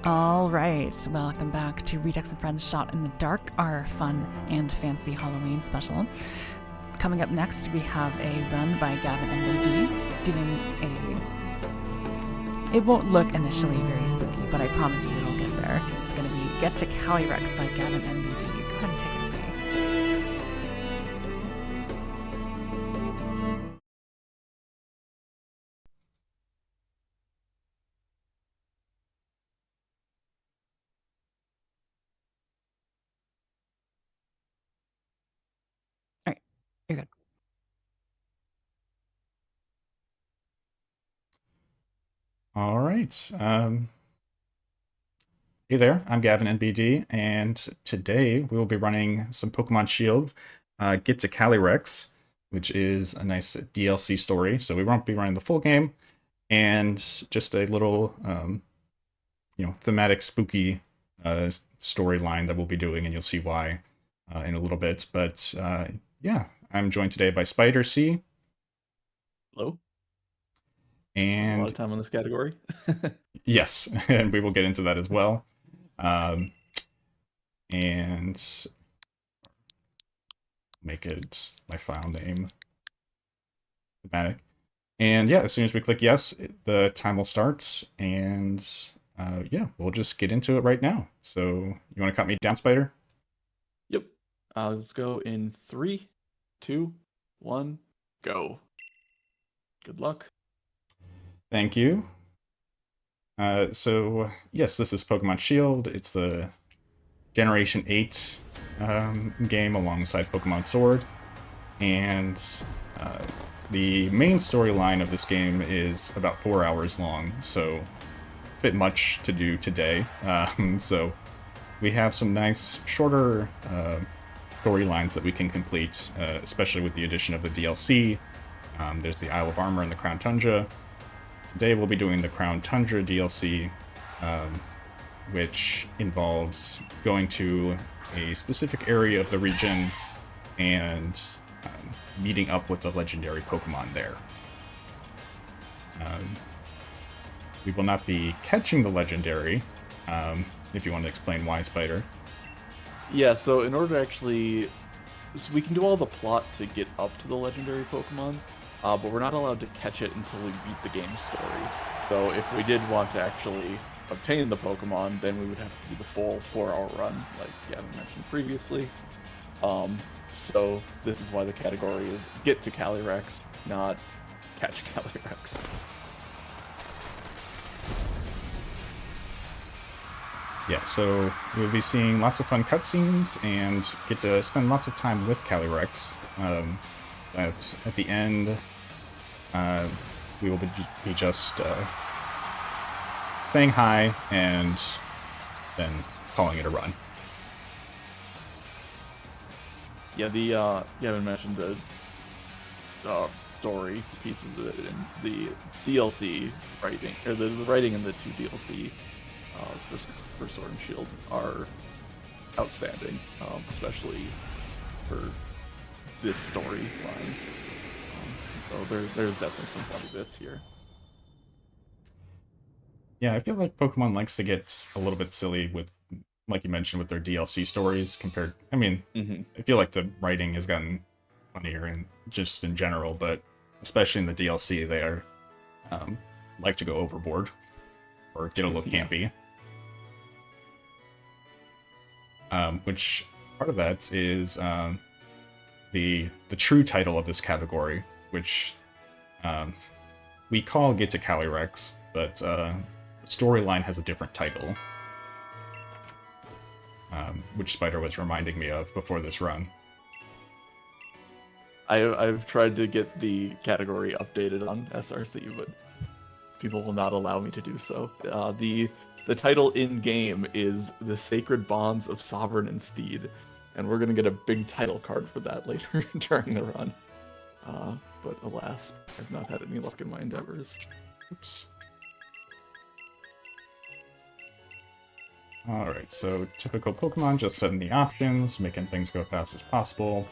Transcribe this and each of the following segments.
All right, welcome back to Redux and Friends Shot in the Dark, our fun and fancy Halloween special. Coming up next, we have a run by gavinNBD doing a... It won't look initially very spooky, but I promise you it'll get there. It's going to be Get to Calyrex by gavinNBD. Go ahead and take it away. All right, you're good. All right. Hey there, I'm gavinNBD, and today we will be running some Pokemon Shield, Get to Calyrex, which is a nice DLC story. So we won't be running the full game, and just a little, thematic, spooky storyline that we'll be doing, and you'll see why in a little bit. But yeah, I'm joined today by Spider C. Hello. And a lot of time on this category. Yes, and we will get into that as well. And make it my file name thematic. And yeah, as soon as we click yes, the time will start. And yeah, we'll just get into it right now. So you want to cut me down, Spider? Yep. Let's go in 3, 2, 1, go. Good luck. Thank you. So yes, this is Pokemon Shield. It's the Generation 8 game alongside Pokemon Sword. And the main storyline of this game is about 4 hours long, so a bit much to do today. So we have some nice shorter storylines that we can complete, especially with the addition of the DLC. There's the Isle of Armor and the Crown Tundra. Today we'll be doing the Crown Tundra DLC, which involves going to a specific area of the region and meeting up with the legendary Pokemon there. We will not be catching the legendary, if you want to explain why, Spider. Yeah, so in order to actually... So we can do all the plot to get up to the legendary Pokemon, but we're not allowed to catch it until we beat the game story. So if we did want to actually obtain the Pokemon, then we would have to do the full 4-hour run, like Gavin mentioned previously. So this is why the category is Get to Calyrex, not Catch Calyrex. Yeah, so we'll be seeing lots of fun cutscenes and get to spend lots of time with Calyrex. At the end, we will be just saying hi and then calling it a run. Yeah, Gavin mentioned the story pieces of it and the DLC writing, or the writing in the 2 DLC for Sword and Shield are outstanding, especially for this storyline. So there's definitely some funny bits here. Yeah, I feel like Pokemon likes to get a little bit silly with, like you mentioned, with their DLC stories compared... I mean, I feel like the writing has gotten funnier and just in general, but especially in the DLC, they are like to go overboard or get a little campy. Which part of that is the true title of this category, which we call Get to Calyrex, but the storyline has a different title, which Spider was reminding me of before this run. I've tried to get the category updated on SRC, but people will not allow me to do so. The title in-game is The Sacred Bonds of Sovereign and Steed, and we're going to get a big title card for that later during the run. But alas, I've not had any luck in my endeavors. Oops. Alright, so typical Pokemon, just setting the options, making things go fast as possible.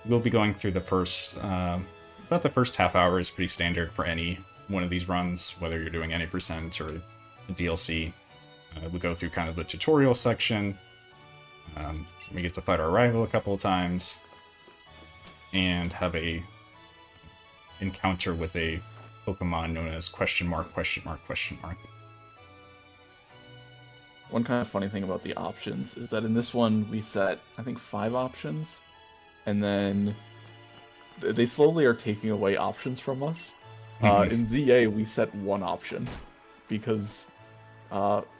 We'll be going through the first, about the first half hour is pretty standard for any one of these runs, whether you're doing any percent or the DLC. We go through kind of the tutorial section. We get to fight our rival a couple of times, and have a encounter with a Pokemon known as question mark, question mark, question mark. One kind of funny thing about the options is that in this one we set, I think, 5 options, and then they slowly are taking away options from us. In ZA, we set 1 option because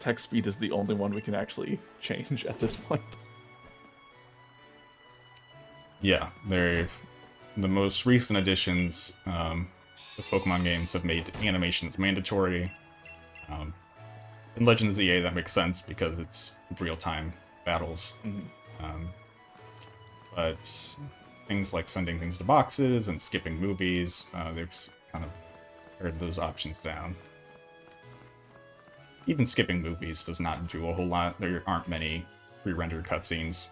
text speed is the only one we can actually change at this point. Yeah, the most recent additions, the Pokemon games have made animations mandatory. In Legends ZA, that makes sense because it's real-time battles. But things like sending things to boxes and skipping movies, they've kind of pared those options down. Even skipping movies does not do a whole lot. There aren't many pre-rendered cutscenes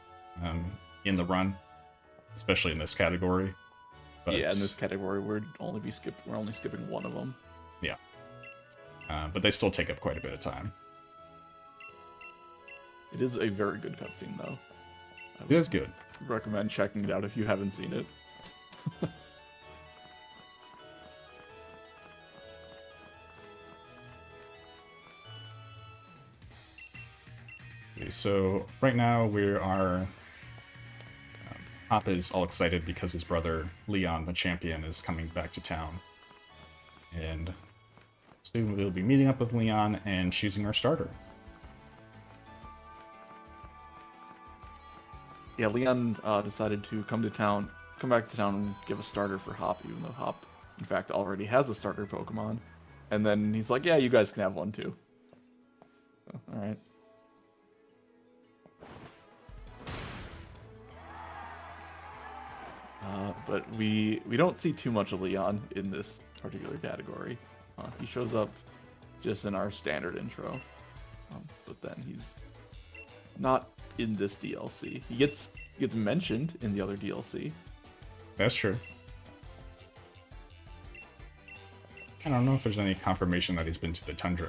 in the run, especially in this category. But, yeah, in this category, we're only skipping 1 of them. Yeah. But they still take up quite a bit of time. It is a very good cutscene, though. It is good. Recommend checking it out if you haven't seen it. Okay, so right now we are... Hop is all excited because his brother, Leon the champion, is coming back to town. And soon we'll be meeting up with Leon and choosing our starter. Yeah, Leon decided to come back to town and give a starter for Hop, even though Hop, in fact, already has a starter Pokemon. And then he's like, yeah, you guys can have one too. So, alright. But we don't see too much of Leon in this particular category. He shows up just in our standard intro, but then he's not in this DLC. He gets mentioned in the other DLC. That's true. I don't know if there's any confirmation that he's been to the Tundra.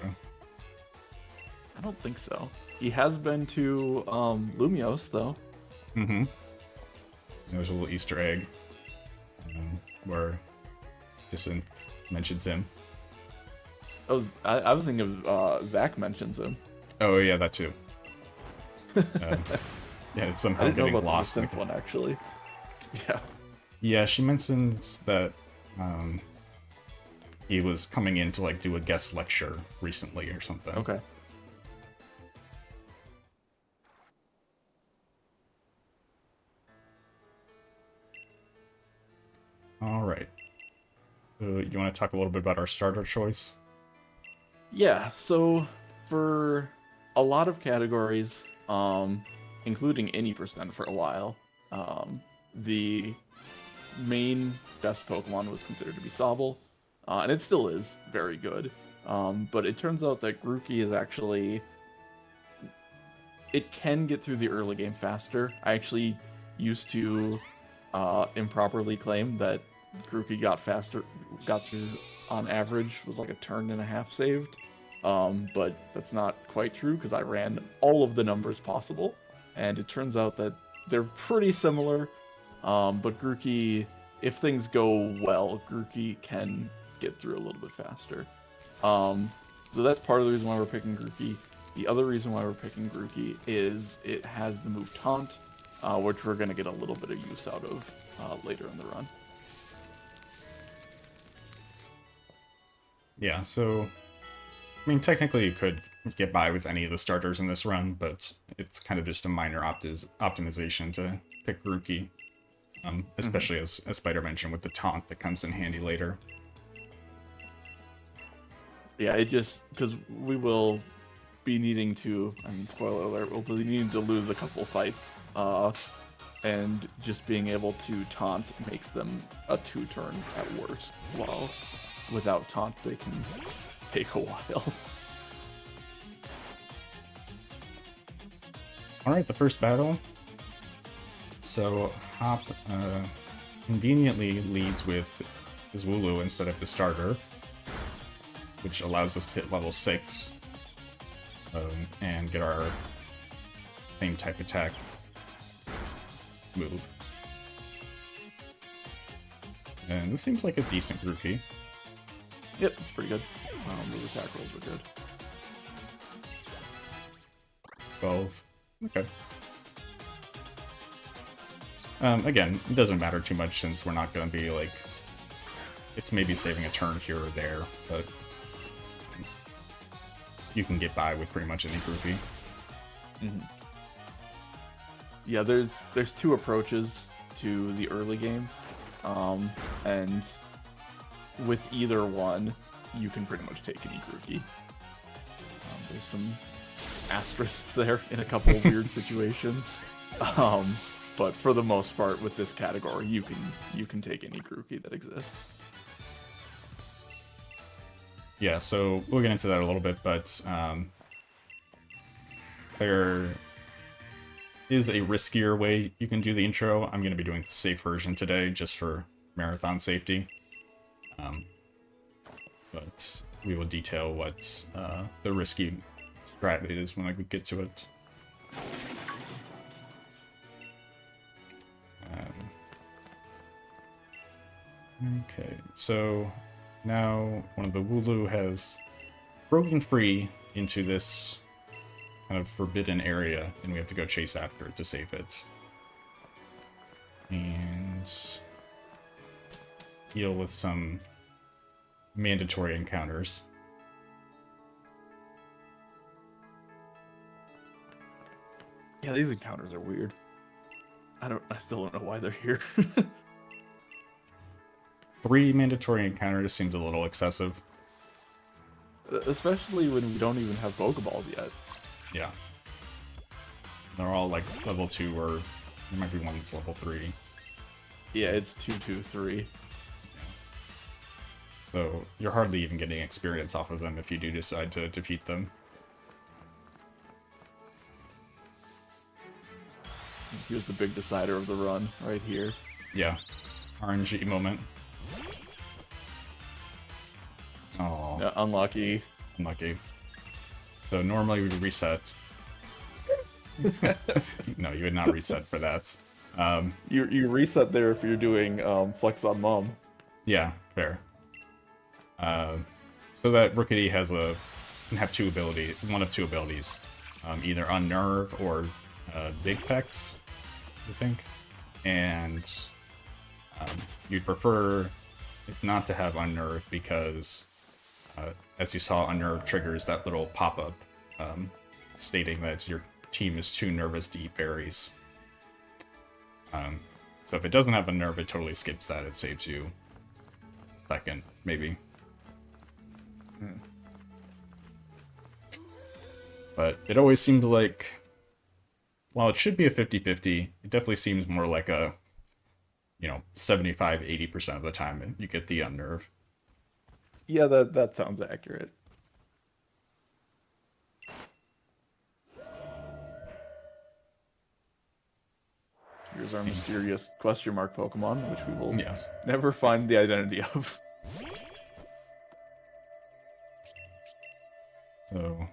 I don't think so. He has been to Lumiose, though. Mm-hmm. There's a little Easter egg where Jason mentions him. I was thinking of Zach mentions him. Oh yeah, that too. Yeah, it's somehow I didn't know getting about lost. the distinct one, actually. Yeah. Yeah, she mentions that he was coming in to like do a guest lecture recently or something. Okay. All right. So you want to talk a little bit about our starter choice? Yeah, so for a lot of categories, including any percent for a while, the main best Pokemon was considered to be Sobble, and it still is very good. But it turns out that Grookey is actually... It can get through the early game faster. I actually used to improperly claim that Grookey got through on average was like a turn and a half saved. But that's not quite true because I ran all of the numbers possible, and it turns out that they're pretty similar. But Grookey, if things go well, Grookey can get through a little bit faster. So that's part of the reason why we're picking Grookey. The other reason why we're picking Grookey is it has the move Taunt, which we're going to get a little bit of use out of later in the run. Yeah, so I mean, technically you could get by with any of the starters in this run, but it's kind of just a minor optimization to pick Grookey, especially as Spider mentioned with the taunt that comes in handy later. Yeah, it just because we will be needing to, I mean, spoiler alert, we'll be needing to lose a couple fights, and just being able to taunt makes them a 2-turn at worst, while without taunt they can take a while. Alright, the first battle. So Hop conveniently leads with his Wooloo instead of the starter, which allows us to hit level 6. and get our same type attack move. And this seems like a decent group key. Yep, it's pretty good. Those attack rolls are good. 12. Okay. Again, it doesn't matter too much since we're not going to be like... It's maybe saving a turn here or there, but you can get by with pretty much any groupie. Mm-hmm. Yeah, there's two approaches to the early game, and with either one, you can pretty much take any groupie. There's some asterisks there in a couple weird situations, but for the most part, with this category, you can take any groupie that exists. Yeah, so we'll get into that a little bit, but there is a riskier way you can do the intro. I'm going to be doing the safe version today, just for marathon safety. But we will detail what the risky strat is when I get to it. Okay, so now one of the Wooloo has broken free into this kind of forbidden area, and we have to go chase after it to save it. And deal with some mandatory encounters. Yeah, these encounters are weird. I still don't know why they're here. 3 mandatory encounters seems a little excessive. Especially when we don't even have Pokeballs yet. Yeah. They're all like level 2, or there might be one that's level 3. Yeah, it's 2, 2, 3. Yeah. So you're hardly even getting experience off of them if you do decide to defeat them. Here's the big decider of the run, right here. Yeah. RNG moment. Oh, Yeah, unlucky. unlucky. So normally we would reset. No, you would not reset for that. You reset there if you're doing Flex on Mom. Yeah, fair. So that Rookity can have one of two abilities. Either Unnerve or Big Pex, I think. And you'd prefer it not to have Unnerve because, as you saw, Unnerve triggers that little pop-up stating that your team is too nervous to eat berries. So if it doesn't have Unnerve, it totally skips that. It saves you a second, maybe. But it always seems like, while it should be a 50-50, it definitely seems more like a, 75-80% of the time you get the Unnerve. Yeah, that sounds accurate. Here's our mysterious question mark Pokemon, which we will never find the identity of. So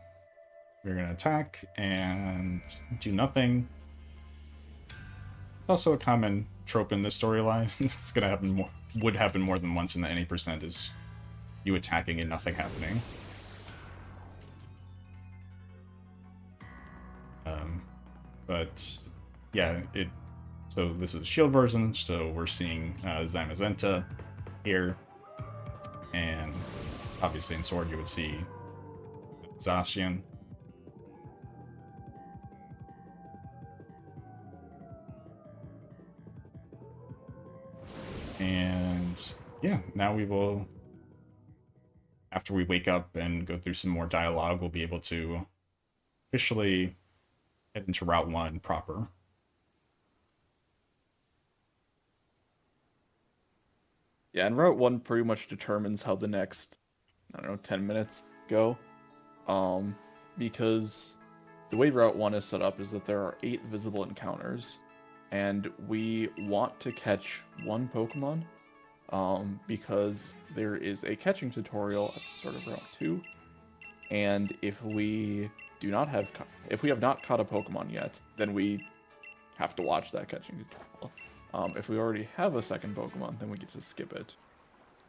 we're gonna attack and do nothing. It's also a common trope in this storyline. It's gonna happen would happen more than once in the any percent is you attacking and nothing happening. But yeah, so this is shield version, so we're seeing Zamazenta here, and obviously in Sword you would see Zacian. And yeah, now we will, after we wake up and go through some more dialogue, we'll be able to officially head into Route 1 proper. Yeah, and Route 1 pretty much determines how the next, 10 minutes go. Because the way Route 1 is set up is that there are 8 visible encounters, and we want to catch one Pokemon, because there is a catching tutorial at the start of Route 2, and if we if we have not caught a Pokemon yet, then we have to watch that catching tutorial. If we already have a second Pokemon, then we get to skip it.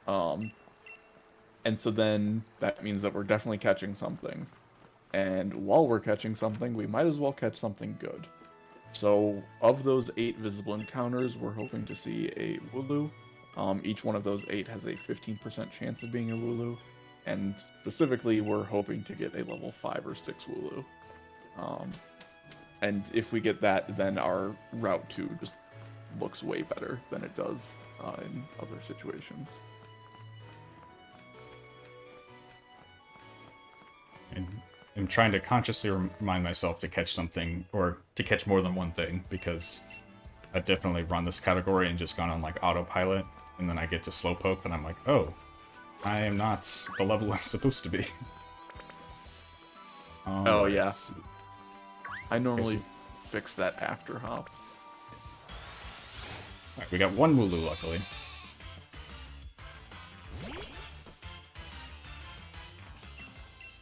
And so then that means that we're definitely catching something. And while we're catching something, we might as well catch something good. So of those 8 visible encounters, we're hoping to see a Wooloo. Each one of those 8 has a 15% chance of being a Wooloo. And specifically, we're hoping to get a level 5 or 6 Wooloo. And if we get that, then our Route 2 just looks way better than it does in other situations. And I'm trying to consciously remind myself to catch something, or to catch more than one thing, because I've definitely run this category and just gone on like autopilot, and then I get to Slowpoke, and I'm like, oh, I am not the level I'm supposed to be. Oh, yeah. I normally fix that after hop. Alright, we got one Wooloo, luckily.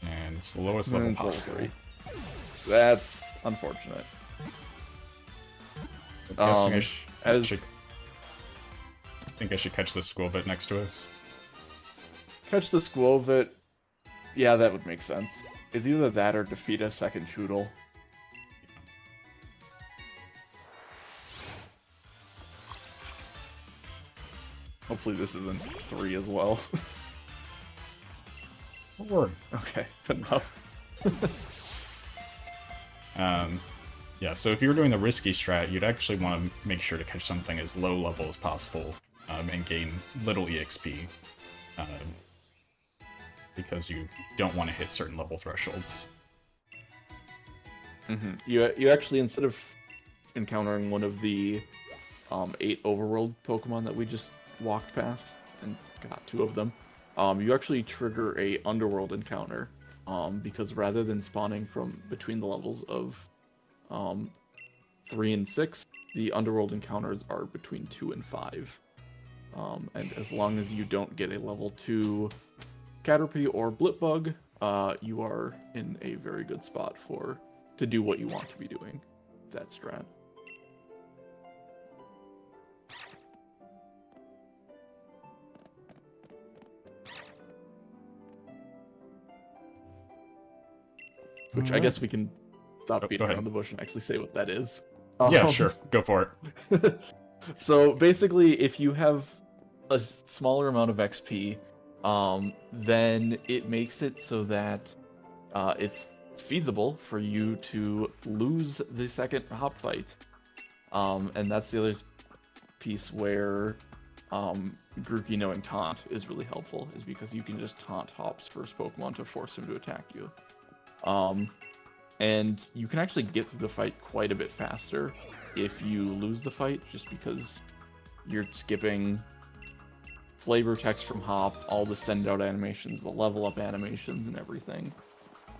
And it's the lowest level possible. That's unfortunate. I think I should catch the Squilvet next to us. Catch the Squilvet. Yeah, that would make sense. It's either that or defeat a second Choodle. Hopefully this isn't 3 as well. Or okay, good enough. Yeah, so if you were doing the risky strat, you'd actually want to make sure to catch something as low level as possible, and gain little EXP, because you don't want to hit certain level thresholds. Mm-hmm. You actually, instead of encountering one of the 8 overworld Pokemon that we just walked past and got 2 of them, you actually trigger a underworld encounter, because rather than spawning from between the levels of 3 and 6, the underworld encounters are between 2 and 5. And as long as you don't get a level 2 Caterpie or Blipbug, you are in a very good spot to do what you want to be doing. That strat. Which I guess we can stop beating around the bush and actually say what that is. Yeah, sure. Go for it. So basically, if you have a smaller amount of XP, then it makes it so that it's feasible for you to lose the second hop fight. And that's the other piece where Grookey knowing Taunt is really helpful, is because you can just taunt Hop's first Pokemon to force him to attack you. And you can actually get through the fight quite a bit faster if you lose the fight, just because you're skipping flavor text from Hop, all the send out animations, the level up animations, and everything.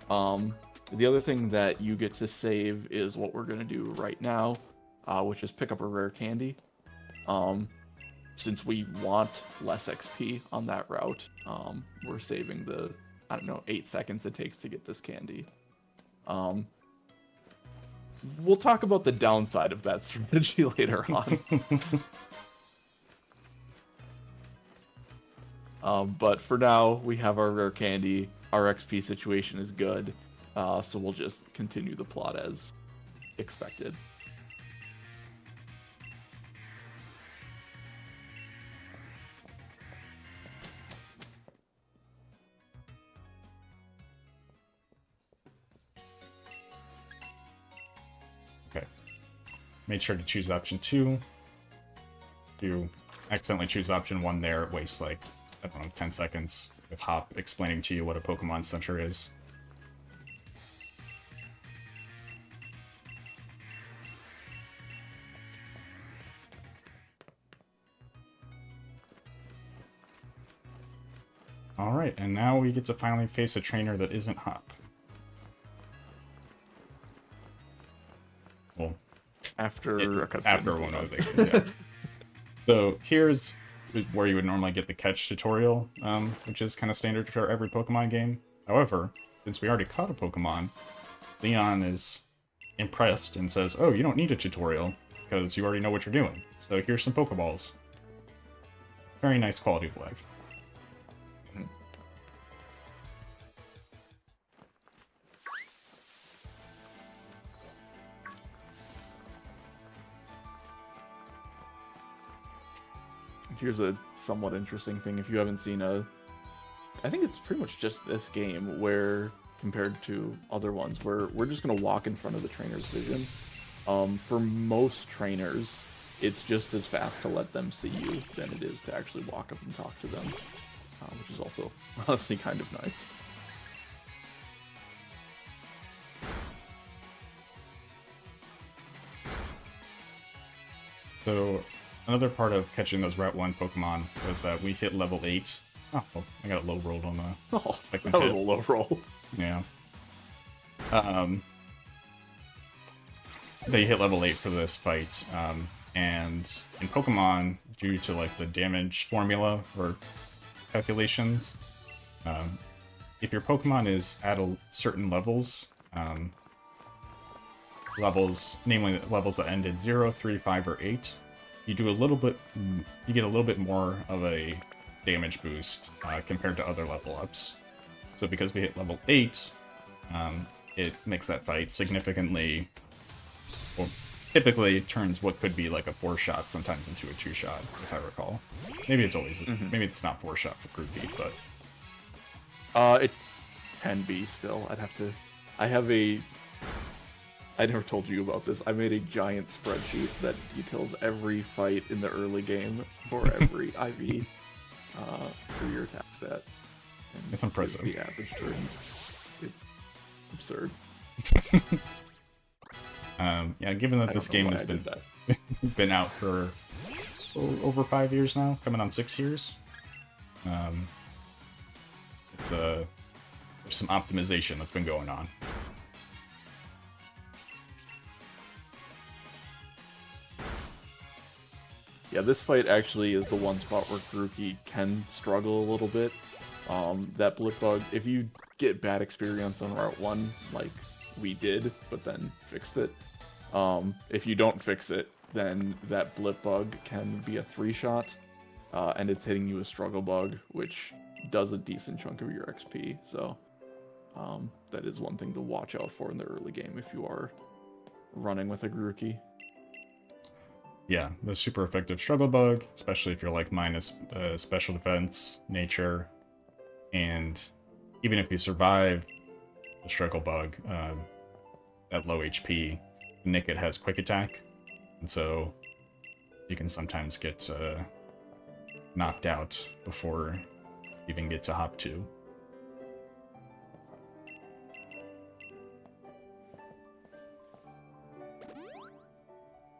The other thing that you get to save is what we're going to do right now, which is pick up a rare candy. Since we want less XP on that route, we're saving the, 8 seconds it takes to get this candy. We'll talk about the downside of that strategy later on. But for now, we have our rare candy. Our XP situation is good, so we'll just continue the plot as expected. Make sure to choose option 2. If you accidentally choose option 1 there, it wastes like, 10 seconds with Hop explaining to you what a Pokemon Center is. Alright, and now we get to finally face a trainer that isn't Hop. Well, after one of the yeah. So here's where you would normally get the catch tutorial, which is kind of standard for every Pokemon game. However, since we already caught a Pokemon, Leon is impressed and says, "Oh, you don't need a tutorial because you already know what you're doing. So here's some Pokeballs." Very nice quality of life. Here's a somewhat interesting thing. If you haven't seen I think it's pretty much just this game where, compared to other ones, where we're just going to walk in front of the trainer's vision. For most trainers, it's just as fast to let them see you than it is to actually walk up and talk to them, which is also honestly kind of nice. So another part of catching those Route 1 Pokemon was that we hit level 8. Oh, well, I got a low rolled on the... Oh, that was a low roll. Yeah. They hit level 8 for this fight, and in Pokemon, due to like the damage formula or calculations, if your Pokemon is at certain levels, namely levels that end in 0, 3, 5, or 8, you get a little bit more of a damage boost compared to other level ups. So because we hit level 8, it makes that fight significantly, well, typically turns what could be like a 4-shot sometimes into a 2-shot, if I recall. Maybe it's always, maybe it's not 4-shot for Groupie, but... It can be still. I never told you about this. I made a giant spreadsheet that details every fight in the early game for every IV for your attack stat. And it's impressive. The average turns. It's absurd. Yeah, given that this game has been out for over 5 years now, coming on 6 years, there's some optimization that's been going on. Yeah, this fight actually is the one spot where Grookey can struggle a little bit. That Blip Bug, if you get bad experience on Route 1, like we did, but then fixed it, if you don't fix it, then that Blip Bug can be a 3-shot, and it's hitting you a Struggle Bug, which does a decent chunk of your XP, so that is one thing to watch out for in the early game if you are running with a Grookey. Yeah, the super effective Struggle Bug, especially if you're like minus special defense, nature, and even if you survive the Struggle Bug at low HP, Nickit has Quick Attack, and so you can sometimes get knocked out before you even get to Hop 2.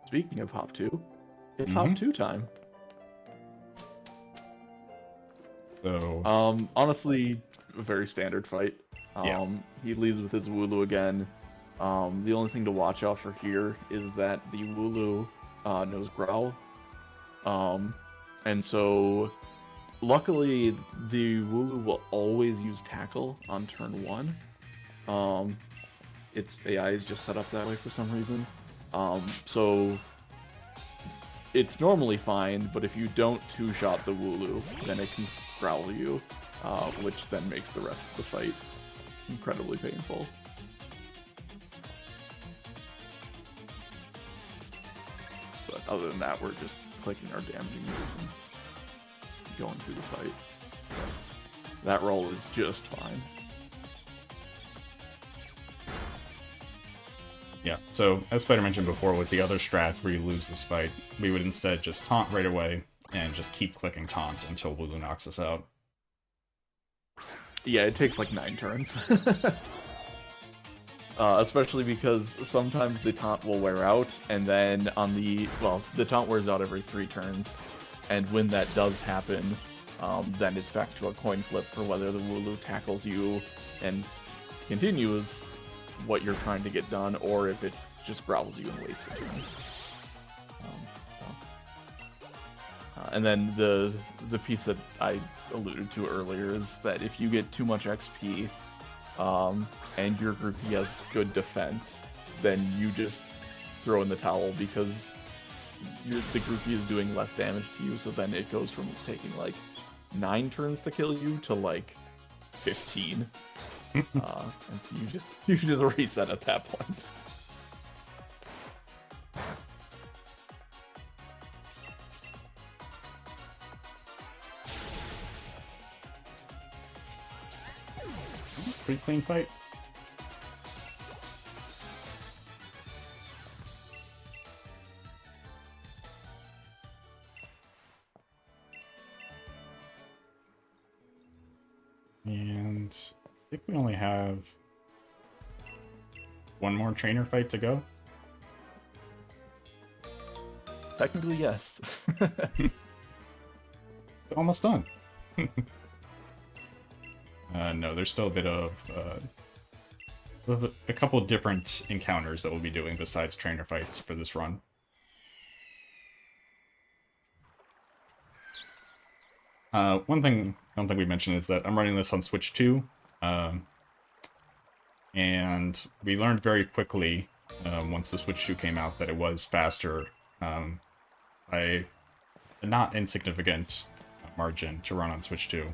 Speaking of Hop 2, it's Hop 2 time. So, honestly, a very standard fight. Yeah. He leads with his Wooloo again. The only thing to watch out for here is that the Wooloo knows Growl. And so, luckily, the Wooloo will always use Tackle on turn 1. Its AI is just set up that way for some reason. So it's normally fine, but if you don't 2-shot the Wooloo, then it can growl you, which then makes the rest of the fight incredibly painful. But other than that, we're just clicking our damaging moves and going through the fight. But that roll is just fine. yeah, so as Spider mentioned before, with the other strats where you lose this fight, we would instead just taunt right away and just keep clicking taunt until Wooloo knocks us out. Yeah, it takes like 9 turns. Especially because sometimes the taunt will wear out, and then the taunt wears out every 3 turns, and when that does happen, then it's back to a coin flip for whether the Wooloo tackles you and continues what you're trying to get done, or if it just growls you and wastes a turn. And then the piece that I alluded to earlier is that if you get too much XP, and your groupie has good defense, then you just throw in the towel because the groupie is doing less damage to you, so then it goes from taking like 9 turns to kill you to like 15. And so you just reset at that point. Pretty clean fight. And I think we only have one more trainer fight to go. Technically, yes. It's almost done. No, there's still a bit of a couple different encounters that we'll be doing besides trainer fights for this run. One thing I don't think we mentioned is that I'm running this on Switch 2, and we learned very quickly once the Switch 2 came out that it was faster by a not insignificant margin to run on Switch 2.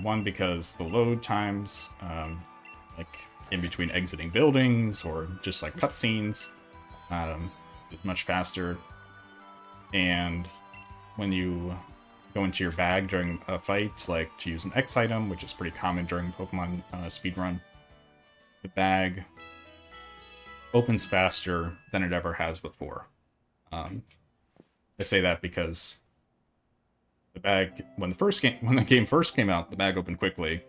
One, because the load times, like in between exiting buildings or just like cutscenes, is much faster. And when you go into your bag during a fight, like to use an X item, which is pretty common during Pokemon speedrun, the bag opens faster than it ever has before. I say that because the bag, when the game first came out, the bag opened quickly.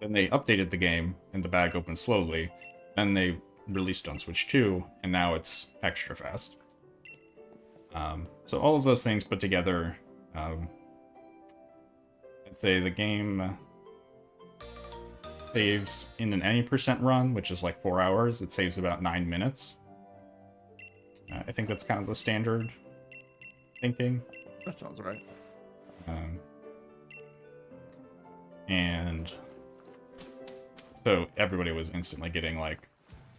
Then they updated the game, and the bag opened slowly. Then they released on Switch 2, and now it's extra fast. So all of those things put together, I'd say the game saves in an any percent run, which is like 4 hours. It saves about 9 minutes. I think that's kind of the standard thinking. That sounds right. And so everybody was instantly getting like,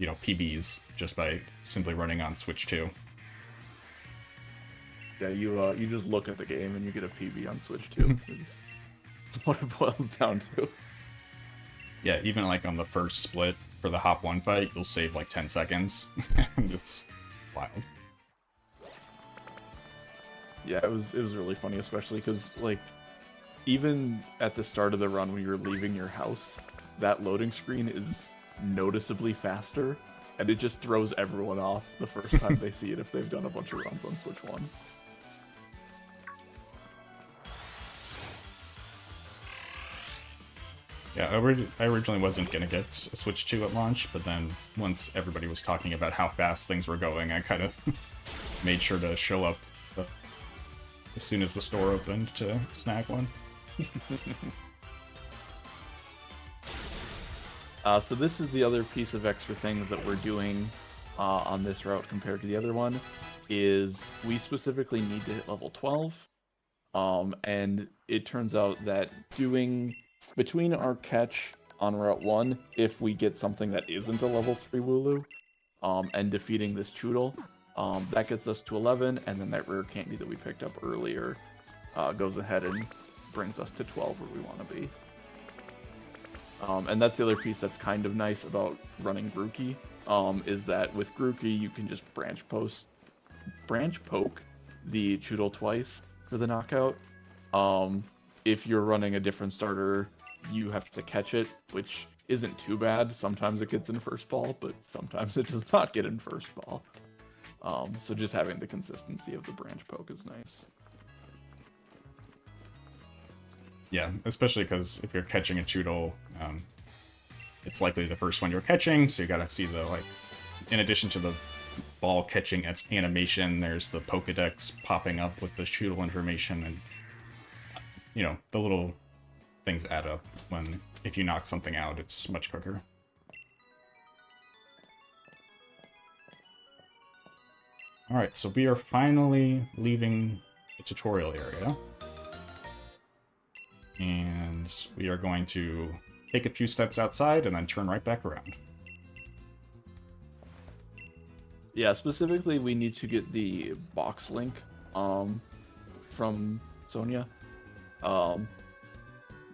PBs just by simply running on Switch 2. Yeah, you just look at the game and you get a PB on Switch 2. It's what it boils down to. Yeah, even like on the first split for the Hop 1 fight, you'll save like 10 seconds. It's wild. Yeah, it was really funny, especially because like even at the start of the run when you're leaving your house, that loading screen is noticeably faster, and it just throws everyone off the first time they see it if they've done a bunch of runs on Switch 1. Yeah, I originally wasn't going to get a Switch 2 at launch, but then once everybody was talking about how fast things were going, I kind of made sure to show up as soon as the store opened to snag one. So this is the other piece of extra things that we're doing on this route compared to the other one, is we specifically need to hit level 12, and it turns out that doing between our catch on Route 1, if we get something that isn't a level 3 Wooloo, and defeating this Choodle, that gets us to 11, and then that rare candy that we picked up earlier goes ahead and brings us to 12 where we want to be. And that's the other piece that's kind of nice about running Grookey, is that with Grookey you can just branch poke the Choodle twice for the knockout. If you're running a different starter, you have to catch it, which isn't too bad. Sometimes it gets in first ball, but sometimes it does not get in first ball. So just having the consistency of the branch poke is nice. Yeah, especially because if you're catching a Choodle, it's likely the first one you're catching, so you gotta see the, like, in addition to the ball catching animation, there's the Pokedex popping up with the Choodle information, and, the little things add up when, if you knock something out, it's much quicker. Alright, so we are finally leaving the tutorial area. And we are going to take a few steps outside, and then turn right back around. Yeah, specifically, we need to get the box link from Sonya.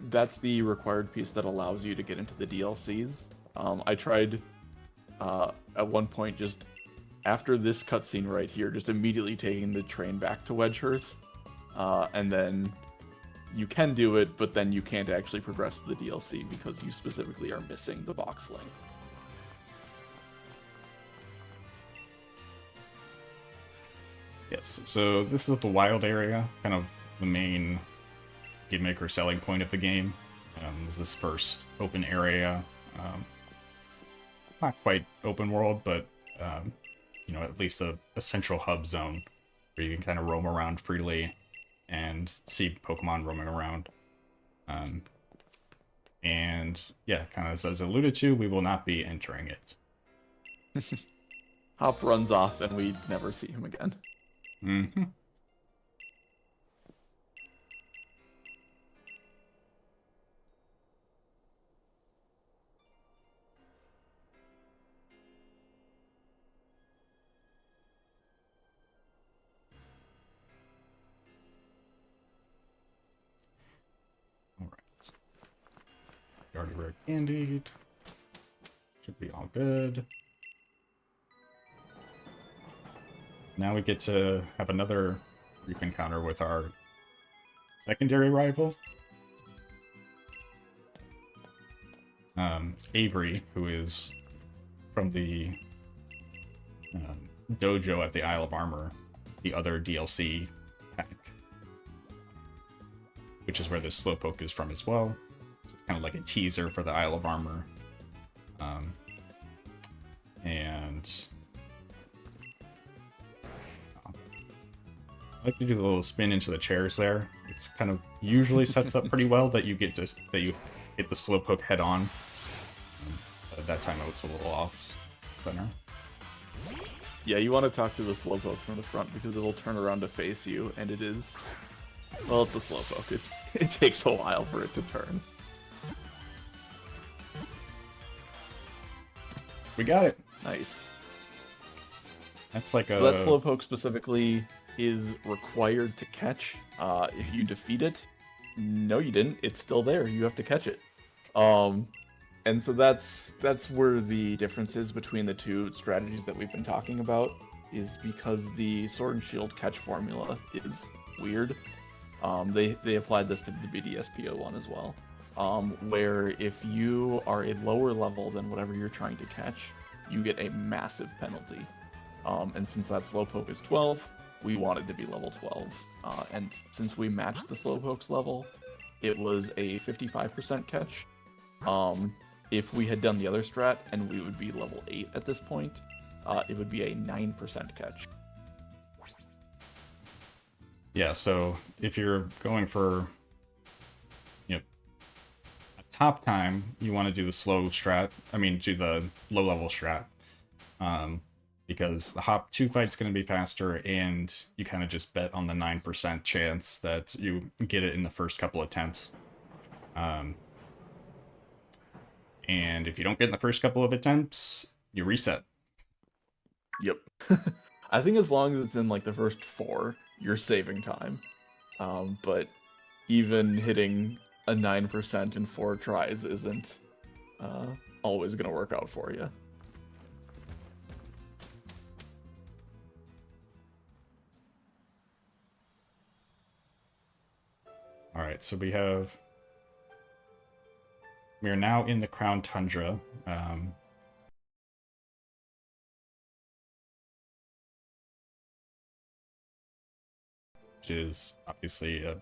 That's the required piece that allows you to get into the DLCs. I tried at one point, just after this cutscene right here, just immediately taking the train back to Wedgehurst, and then you can do it, but then you can't actually progress to the DLC because you specifically are missing the box link. Yes, so this is the wild area, kind of the main gimmick or selling point of the game. Is this first open area. Not quite open world, but you know, at least a central hub zone where you can kind of roam around freely and see Pokemon roaming around. And yeah, kind of as alluded to, we will not be entering it. Hop runs off and we never see him again. Mm-hmm. Alright. Already rare candied. Should be all good. Now we get to have another brief encounter with our secondary rival. Avery, who is from the dojo at the Isle of Armor, the other DLC pack, which is where this Slowpoke is from as well. So it's kind of like a teaser for the Isle of Armor. And I like to do a little spin into the chairs there. It's kind of usually sets up pretty well that you hit the Slowpoke head on. But at that time I was a little off center. Yeah, you want to talk to the Slowpoke from the front because it'll turn around to face you, and it is... Well, it's a Slowpoke. It takes a while for it to turn. We got it! Nice. That's like so that Slowpoke specifically is required to catch. If you defeat it, no you didn't, it's still there, you have to catch it. And so that's where the difference is between the two strategies that we've been talking about, is because the Sword and Shield catch formula is weird. They applied this to the BDSPO one as well, where if you are a lower level than whatever you're trying to catch, you get a massive penalty. And since that Slowpoke is 12, we wanted to be level 12. And since we matched the Slowpoke's level, it was a 55% catch. If we had done the other strat and we would be level 8 at this point, it would be a 9% catch. Yeah, so if you're going for, you know, a top time, you want to do the slow strat. I mean, do the low level strat. Because the hop 2 fight's going to be faster, and you kind of just bet on the 9% chance that you get it in the first couple attempts. And if you don't get in the first couple of attempts, you reset. Yep. I think as long as it's in like the first 4, you're saving time. But even hitting a 9% in 4 tries isn't always going to work out for you. Alright, so we are now in the Crown Tundra. Which is obviously a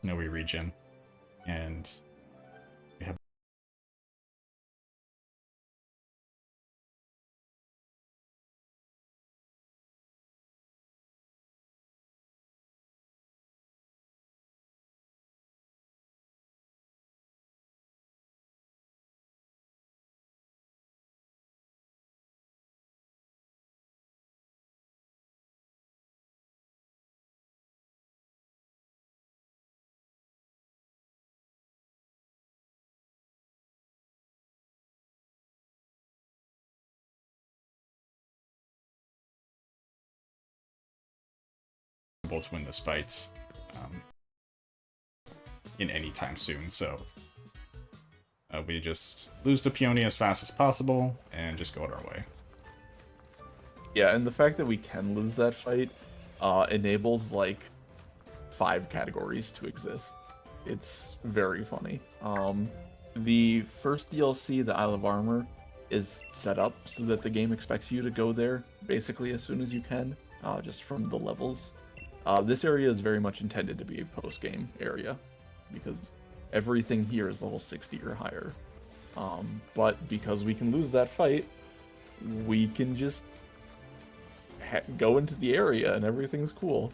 snowy region, and we have able to win this fight in any time soon. So we just lose the Peony as fast as possible and just go on our way. Yeah, and the fact that we can lose that fight enables like 5 categories to exist. It's very funny. The first DLC, the Isle of Armor, is set up so that the game expects you to go there basically as soon as you can, just from the levels. This area is very much intended to be a post-game area because everything here is level 60 or higher. But because we can lose that fight, we can just go into the area and everything's cool.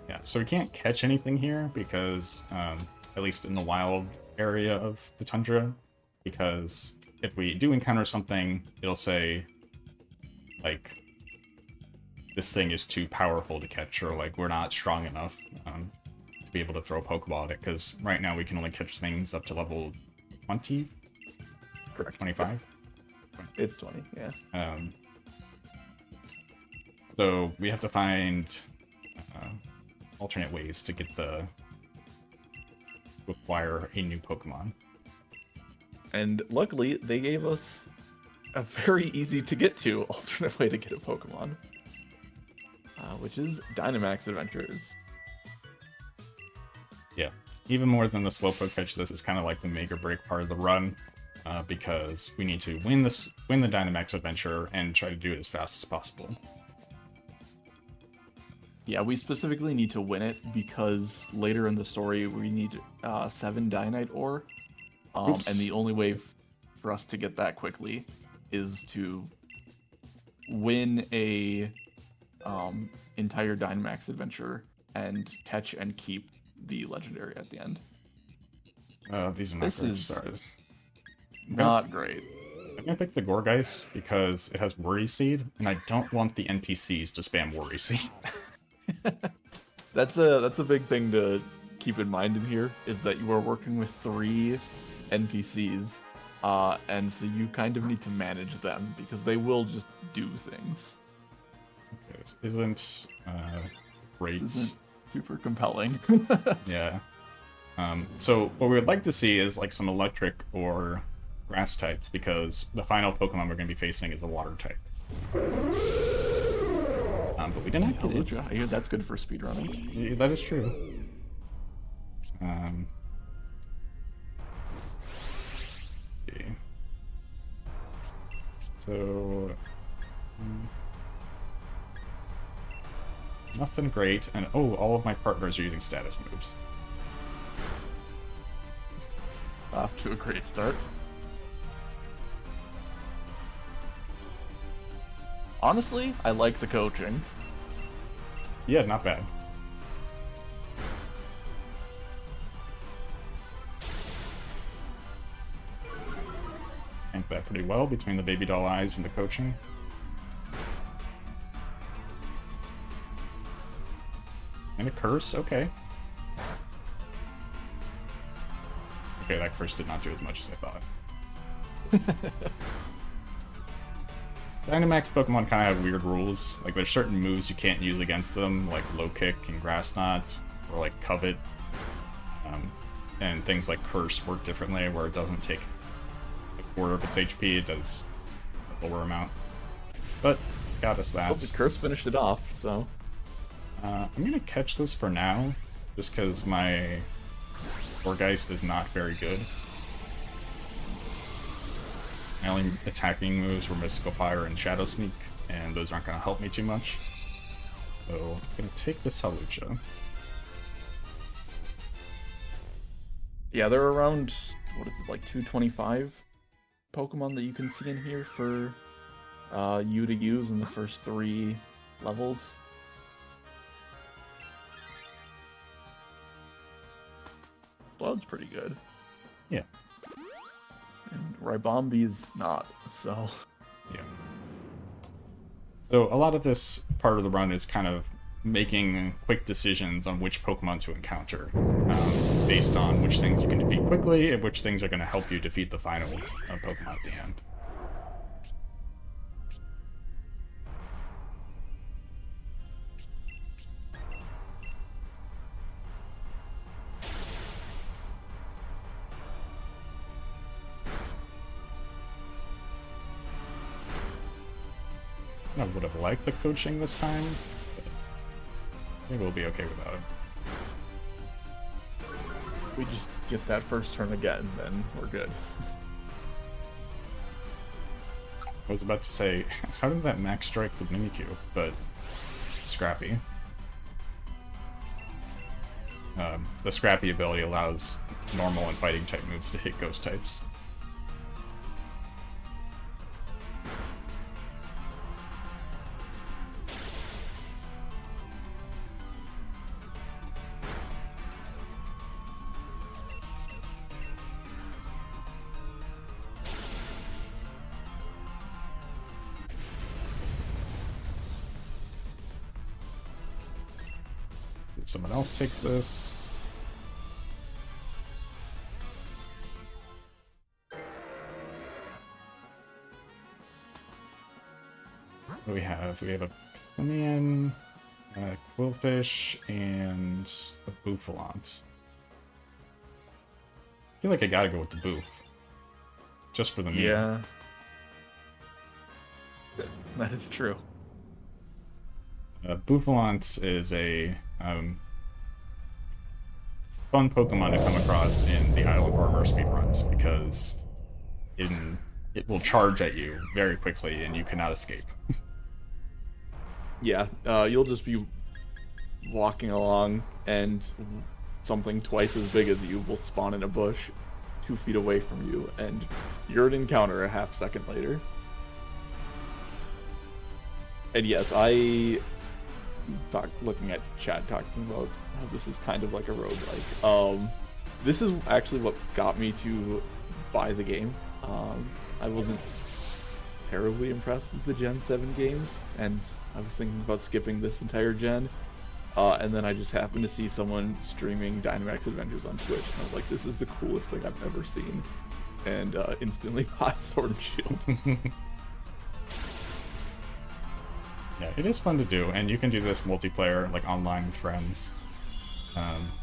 Yeah, so we can't catch anything here because, at least in the wild area of the tundra, because if we do encounter something, it'll say, like, this thing is too powerful to catch, or like we're not strong enough to be able to throw a Pokeball at it, because right now we can only catch things up to level 20? Correct. 25? It's 20, yeah. So we have to find alternate ways to get to acquire a new Pokemon. And luckily, they gave us a very easy to get to alternate way to get a Pokemon, which is Dynamax Adventures. Yeah, even more than the Slowpoke catch, this is kind of like the make or break part of the run, because we need to win the Dynamax Adventure and try to do it as fast as possible. Yeah, we specifically need to win it because later in the story we need 7 Dynite Ore, and the only way for us to get that quickly is to win a entire Dynamax Adventure and catch and keep the legendary at the end. These are not great stars. Not great. I'm gonna pick the Gourgeist because it has Worry Seed, and I don't want the NPCs to spam Worry Seed. That's a big thing to keep in mind in here, is that you are working with 3 NPCs, and so you kind of need to manage them because they will just do things. Okay, this isn't great. This isn't super compelling. Yeah. So what we would like to see is like some electric or grass types, because the final Pokemon we're going to be facing is a water type. But we didn't get it. I hear that's good for speedrunning. Yeah, that is true. See. So nothing great, and oh, all of my partners are using status moves. Off to a great start. Honestly, I like the coaching. Yeah, not bad. Tank that pretty well between the baby doll eyes and the coaching. And a curse, okay. Okay, that curse did not do as much as I thought. Dynamax Pokemon kind of have weird rules. Like, there's certain moves you can't use against them, like Low Kick and Grass Knot, or like Covet. And things like Curse work differently, where it doesn't take a quarter of its HP, it does a lower amount. But, got us that. Well, the Curse finished it off, so... I'm gonna catch this for now, just because my Gourgeist is not very good. My only attacking moves were Mystical Fire and Shadow Sneak, and those aren't going to help me too much. So, I'm going to take this Hawlucha. Yeah, there are around, what is it, like 225 Pokemon that you can see in here for you to use in the first 3 levels. Blood's pretty good. Yeah. And Ribombi's not, so... Yeah. So a lot of this part of the run is kind of making quick decisions on which Pokemon to encounter, based on which things you can defeat quickly and which things are going to help you defeat the final Pokemon at the end. I would have liked the coaching this time, but maybe we'll be okay without it. We just get that first turn again, then we're good. I was about to say, how did that max strike the Mimikyu? But Scrappy. The Scrappy ability allows normal and fighting type moves to hit ghost types. If someone else takes this. What do we have? We have a Pistimian, a Quillfish, and a Bouffalant. I feel like I gotta go with the Boof. Just for the meme. Yeah. That is true. Bouffalant is a fun Pokemon to come across in the Isle of Armor speedruns because it will charge at you very quickly and you cannot escape. Yeah, you'll just be walking along and something twice as big as you will spawn in a bush 2 feet away from you, and you're an encounter a half second later. And yes, looking at chat talking about how this is kind of like a roguelike. This is actually what got me to buy the game. I wasn't terribly impressed with the Gen 7 games, and I was thinking about skipping this entire gen. And then I just happened to see someone streaming Dynamax Adventures on Twitch, and I was like, this is the coolest thing I've ever seen. And instantly bought Sword and Shield. Yeah, it is fun to do, and you can do this multiplayer, like online with friends.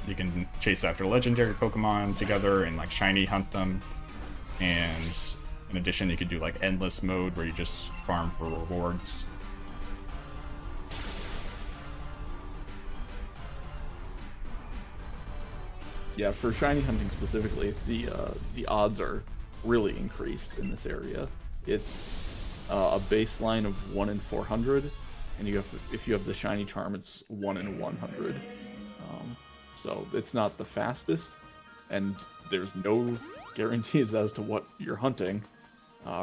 You can chase after legendary Pokemon together and like shiny hunt them. And in addition, you could do like endless mode where you just farm for rewards. Yeah, for shiny hunting specifically, the odds are really increased in this area. It's a baseline of 1 in 400, and if you have the shiny charm, it's 1 in 100. So it's not the fastest, and there's no guarantees as to what you're hunting,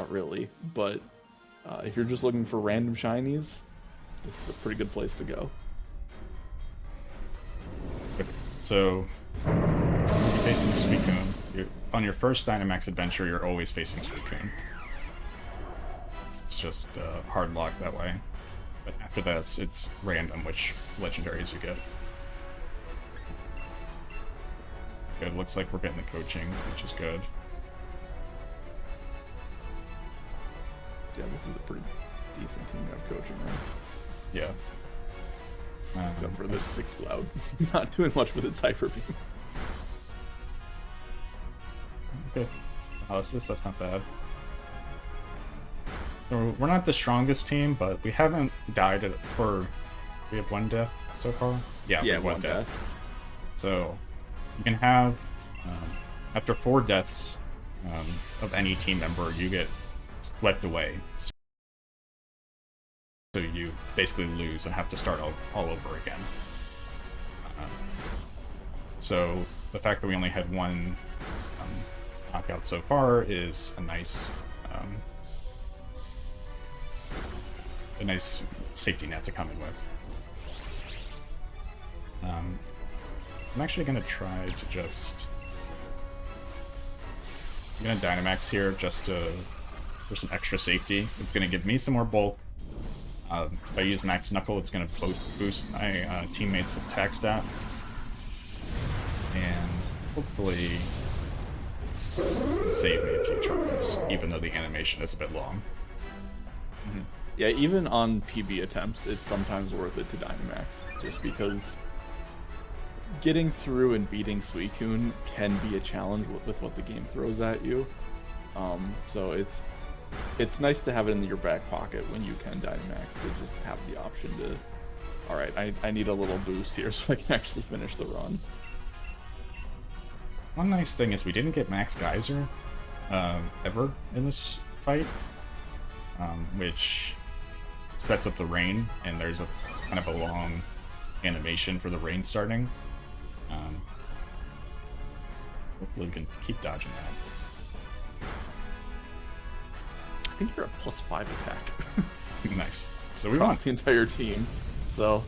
really. But if you're just looking for random shinies, this is a pretty good place to go. So, you're facing Suicune. On your first Dynamax adventure, you're always facing Suicune. It's just hard luck that way. But after that, it's random which legendaries you get. Good, looks like we're getting the coaching, which is good. Yeah, this is a pretty decent team of coaching, right? Yeah. Except for this 6 Cloud. Not doing much with its Hyper Beam. Okay. Analysis, that's not bad. So we're not the strongest team, but we haven't died we have 1 death so far? Yeah, we have 1 death. So you can have, after 4 deaths of any team member, you get swept away. So you basically lose and have to start all over again. So the fact that we only had one knockout so far is a nice safety net to come in with. I'm actually going to try to just... I'm going to Dynamax here just for some extra safety. It's going to give me some more bulk. If I use Max Knuckle, it's going to boost my teammates' attack stat. And hopefully save me a few turns, even though the animation is a bit long. Mm-hmm. Yeah, even on PB attempts, it's sometimes worth it to Dynamax, just because getting through and beating Suicune can be a challenge with what the game throws at you. So it's nice to have it in your back pocket when you can Dynamax, to just have the option to, alright, I need a little boost here so I can actually finish the run. One nice thing is we didn't get Max Geyser ever in this fight, which sets up the rain, and there's a kind of a long animation for the rain starting. Hopefully we can keep dodging that. I think you're a +5 attack. Nice. So we won. Across the entire team. So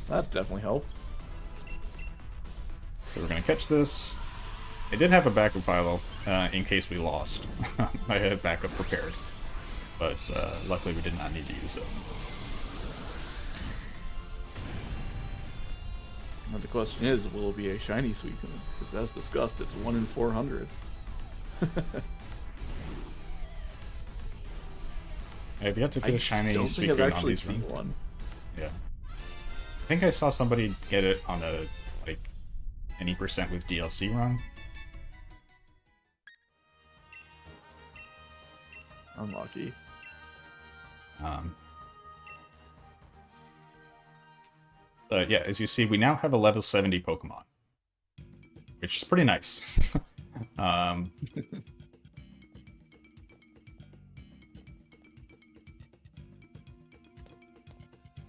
that definitely helped. So we're gonna catch this. I did have a backup file in case we lost. I had backup prepared, but luckily we did not need to use it. Now the question is, will it be a shiny Suicune? Because as discussed, it's 1 in 400. I've yet to get a shiny don't think I've Suicune on actually these seen runs. one. Yeah. I think I saw somebody get it on a, like, any percent with DLC run. Unlucky. But yeah, as you see, we now have a level 70 Pokemon, which is pretty nice.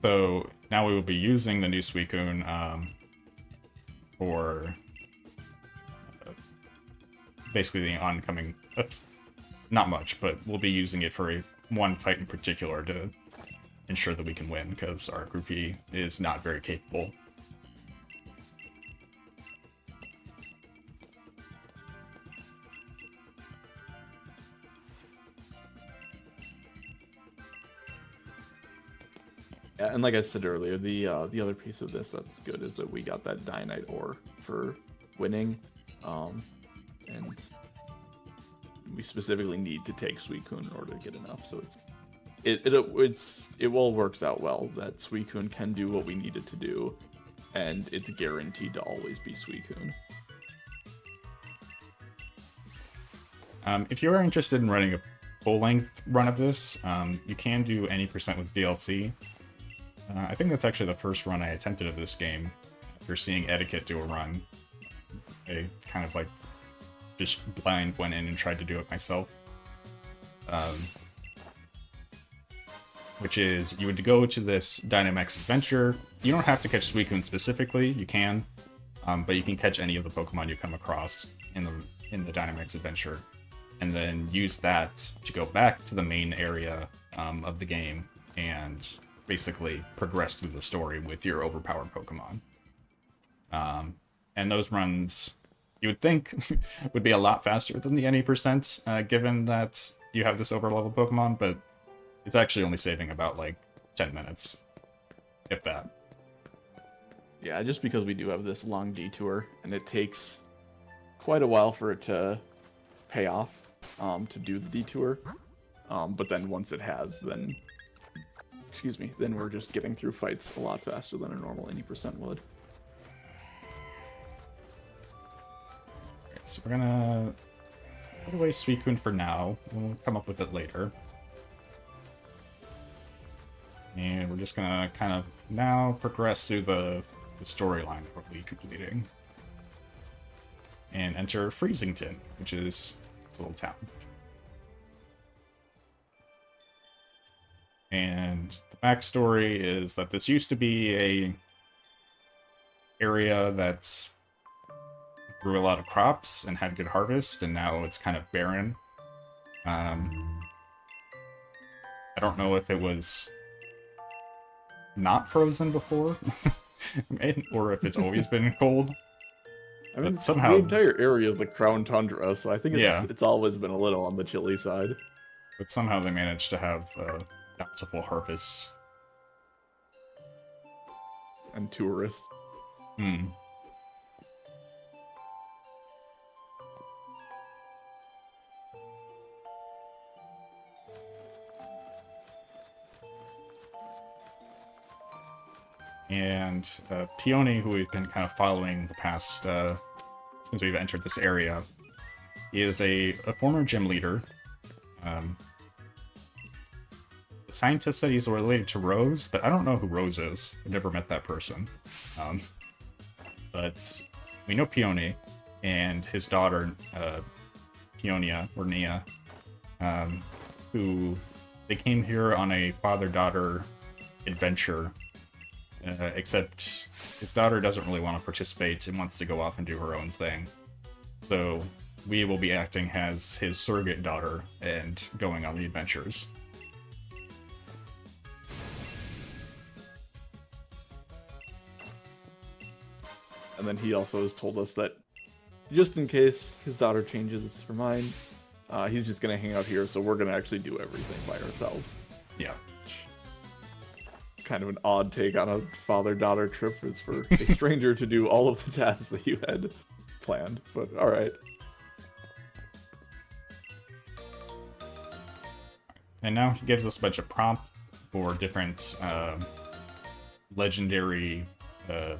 So now we will be using the new Suicune for basically the oncoming, not much, but we'll be using it for one fight in particular to ensure that we can win, because our groupie is not very capable. Yeah, and like I said earlier, the other piece of this that's good is that we got that Dynite ore for winning, and we specifically need to take Suicune in order to get enough. So it all works out well that Suicune can do what we need it to do, and it's guaranteed to always be Suicune. If you are interested in running a full-length run of this, you can do any percent with DLC. I think that's actually the first run I attempted of this game. After seeing Etiquette do a run, I kind of like just blind went in and tried to do it myself. Which is, you would go to this Dynamax adventure. You don't have to catch Suicune specifically, you can, but you can catch any of the Pokemon you come across in the Dynamax adventure, and then use that to go back to the main area of the game and basically progress through the story with your overpowered Pokemon. And those runs, you would think, would be a lot faster than the any percent, given that you have this overleveled Pokemon, but it's actually only saving about, like, 10 minutes, if that. Yeah, just because we do have this long detour, and it takes quite a while for it to pay off to do the detour. But then once it has, then then we're just getting through fights a lot faster than a normal 80% would. Okay, so we're gonna put away Suicune for now. We'll come up with it later. And we're just gonna kind of now progress through the storyline that we'll be completing. And enter Freezington, which is a little town. And the backstory is that this used to be a area that grew a lot of crops and had good harvest, and now it's kind of barren. I don't know if it was not frozen before, or if it's always been cold. I mean, But somehow, the entire area is the Crown Tundra, so I think Yeah. it's always been a little on the chilly side. but somehow they managed to have bountiful harvests. And tourists. Hmm. And Peony, who we've been kind of following the past since we've entered this area, is a former gym leader. The scientist said he's related to Rose, but I don't know who Rose is. I've never met that person. But we know Peony and his daughter, Peonia, or Nia, who they came here on a father-daughter adventure. Except his daughter doesn't really want to participate and wants to go off and do her own thing. So we will be acting as his surrogate daughter and going on the adventures. And then he also has told us that just in case his daughter changes her mind, he's just going to hang out here, so we're going to actually do everything by ourselves. Yeah. Kind of an odd take on a father-daughter trip is for a stranger to do all of the tasks that you had planned, but alright. And now he gives us a bunch of prompts for different legendary kind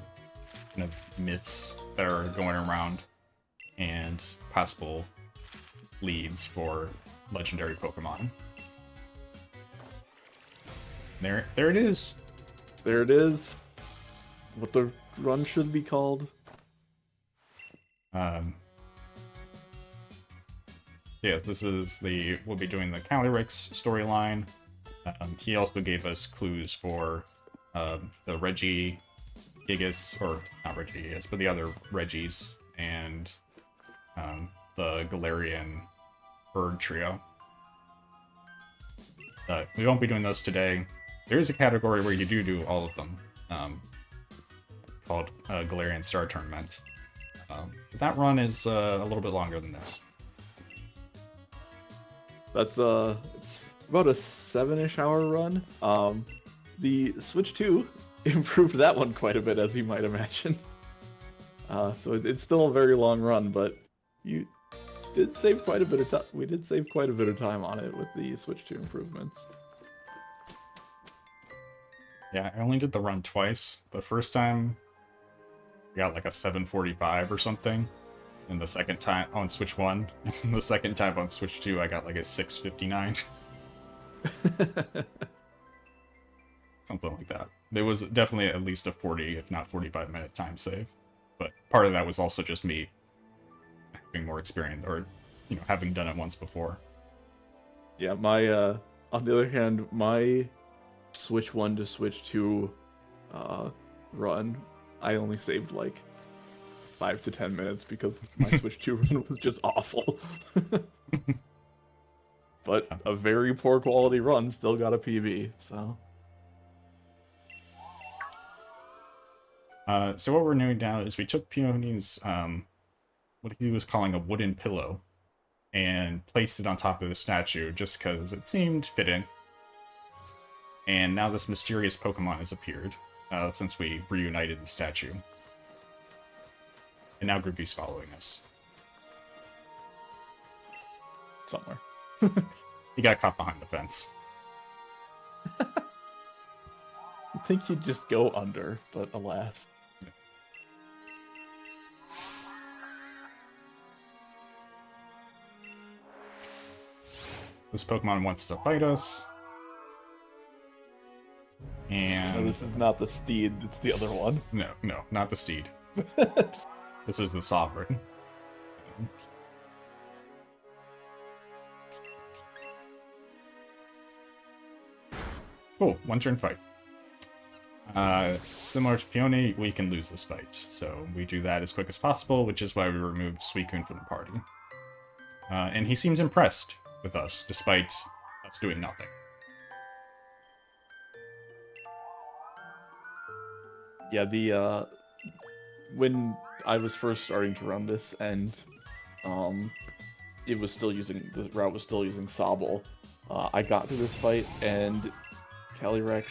of myths that are going around and possible leads for legendary Pokemon. There it is. There it is. What the run should be called. Yes, this is we'll be doing the Calyrex storyline. He also gave us clues for the Reggie Gigas, or not Reggie Gigas, but the other Reggies, and the Galarian bird trio. We won't be doing those today. There is a category where you do all of them, called Galarian Star Tournament. That run is a little bit longer than this. That's it's about a 7-ish hour run. The Switch 2 improved that one quite a bit, as you might imagine. So it's still a very long run, but you did save quite a bit of time. We did save quite a bit of time on it with the Switch 2 improvements. Yeah, I only did the run twice. The first time, I got like a 745 or something. And the second time on Switch 1, and the second time on Switch 2, I got like a 659. Something like that. There was definitely at least a 40, if not 45-minute time save. But part of that was also just me having more experience, or, having done it once before. Yeah, my, on the other hand, my Switch 1 to Switch 2 run, I only saved like 5 to 10 minutes because my Switch 2 run was just awful. But a very poor quality run still got a PB, so. So what we're doing now is we took Peony's, what he was calling a wooden pillow, and placed it on top of the statue just because it seemed fitting. And now this mysterious Pokemon has appeared, since we reunited the statue. And now Groupie's following us. Somewhere. He got caught behind the fence. You'd think he'd just go under, but alas. This Pokemon wants to fight us. And... No, this is not the steed, it's the other one. No, not the steed. This is the Sovereign. Cool, one turn fight. Similar to Peony, we can lose this fight, so we do that as quick as possible, which is why we removed Suicune from the party. And he seems impressed with us, despite us doing nothing. Yeah, the when I was first starting to run this, and it was still using the route was still using Sobble, I got to this fight and Calyrex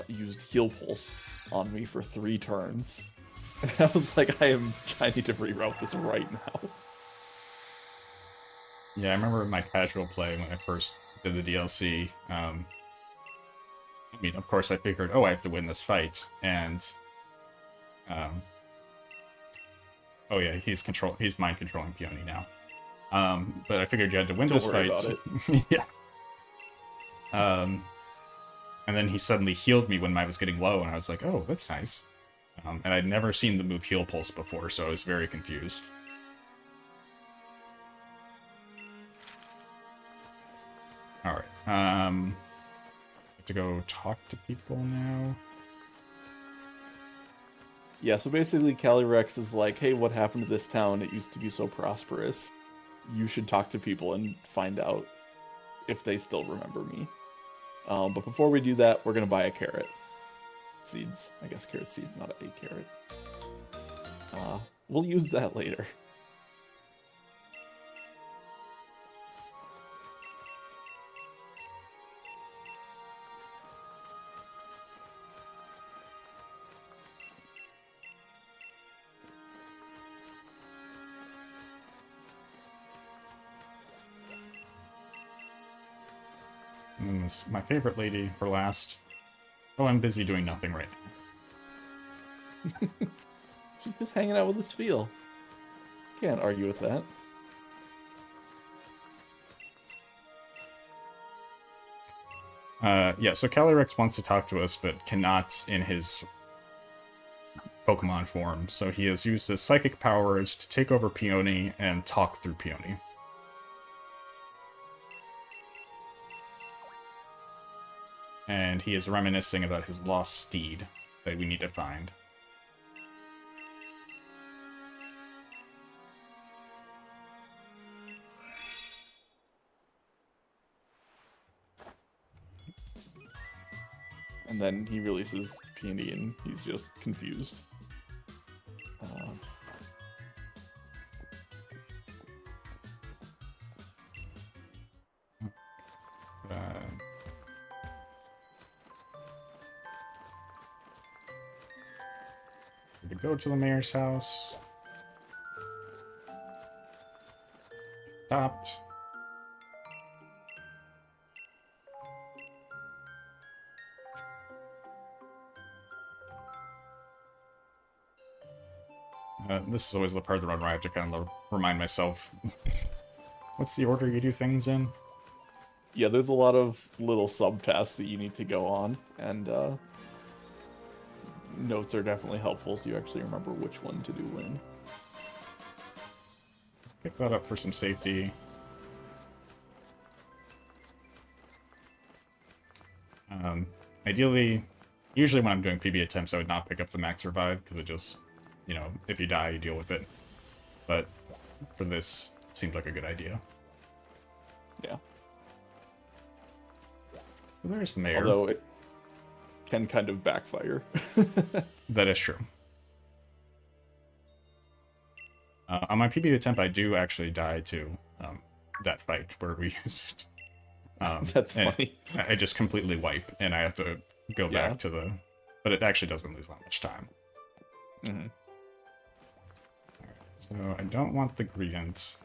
used Heal Pulse on me for 3 turns. And I was like, I need to reroute this right now. Yeah, I remember my casual play when I first did the DLC. I mean, of course, I figured, oh, I have to win this fight, and oh yeah, he's mind controlling Peony now. But I figured you had to win this fight. Don't worry about Yeah. And then he suddenly healed me when I was getting low, and I was like, oh, that's nice. And I'd never seen the move Heal Pulse before, so I was very confused. Alright, have to go talk to people now. Yeah, so basically Calyrex is like, hey, what happened to this town? It used to be so prosperous. You should talk to people and find out if they still remember me. But before we do that, we're going to buy a carrot. Seeds. I guess carrot seeds, not a carrot. We'll use that later. And then this, my favorite lady for last. Oh, I'm busy doing nothing right now. She's just hanging out with the Spiel. Can't argue with that. Yeah, so Calyrex wants to talk to us, but cannot in his Pokemon form, so he has used his psychic powers to take over Peony and talk through Peony. And he is reminiscing about his lost steed that we need to find. And then he releases Peony and he's just confused. We go to the mayor's house. Stopped. This is always the part of the run where I have to kind of remind myself, what's the order you do things in? Yeah, there's a lot of little subtasks that you need to go on, and notes are definitely helpful so you actually remember which one to do when. Pick that up for some safety. Ideally, usually when I'm doing PB attempts, I would not pick up the max revive, because it just, you know, if you die, you deal with it. But for this, it seemed like a good idea. Yeah. So there's the mayor. Although it can kind of backfire. That is true. On my PB attempt, I do actually die to that fight where we used... That's funny. I just completely wipe, and I have to go back to the... But it actually doesn't lose that much time. Mm-hmm. Right, so I don't want the gradient.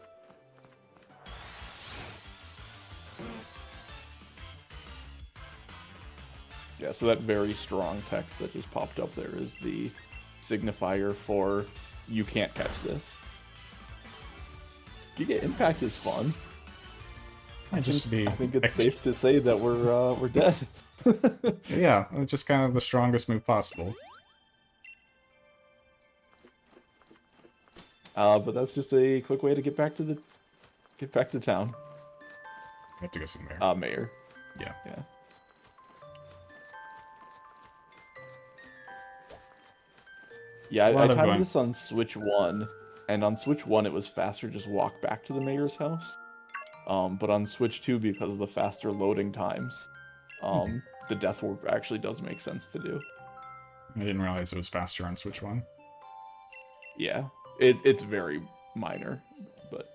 Yeah, so that very strong text that just popped up there is the signifier for you can't catch this. Giga Impact is fun. I think it's safe to say that we're dead. Yeah, it's just kind of the strongest move possible. But that's just a quick way to get back to town. I have to go see the mayor. Mayor. Yeah. Yeah. Yeah, A I lot of tried going. this on Switch 1, and on Switch 1 it was faster to just walk back to the mayor's house. But on Switch 2, because of the faster loading times, the death warp actually does make sense to do. I didn't realize it was faster on Switch 1. Yeah, it's very minor, but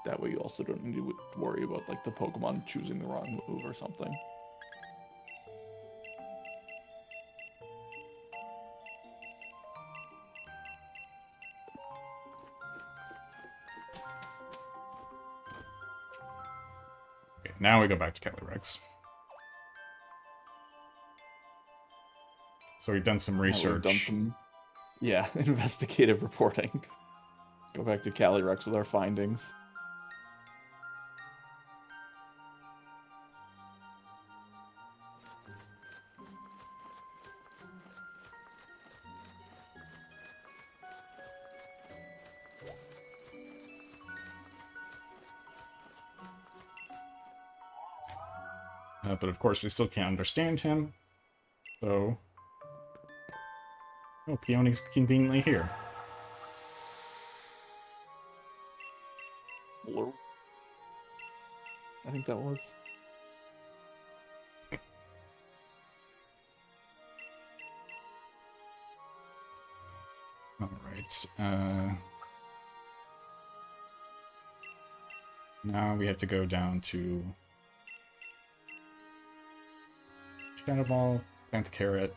that way you also don't need to worry about like the Pokemon choosing the wrong move or something. Okay, now we go back to Calyrex. So we've done some Now research. we've done some, yeah, investigative reporting. Go back to Calyrex with our findings. But of course, we still can't understand him. So... Oh, Peony's conveniently here. Blur. I think that was. Alright, now we have to go down to Shadow Ball, plant the carrot.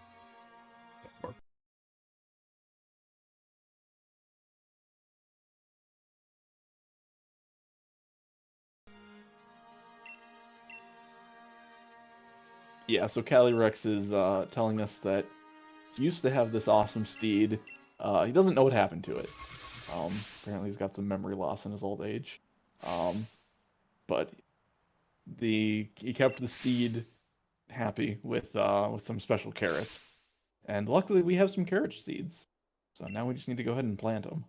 Yeah, so Calyrex is telling us that he used to have this awesome steed. He doesn't know what happened to it. Apparently he's got some memory loss in his old age. But he kept the steed happy with some special carrots. And luckily we have some carrot seeds. So now we just need to go ahead and plant them.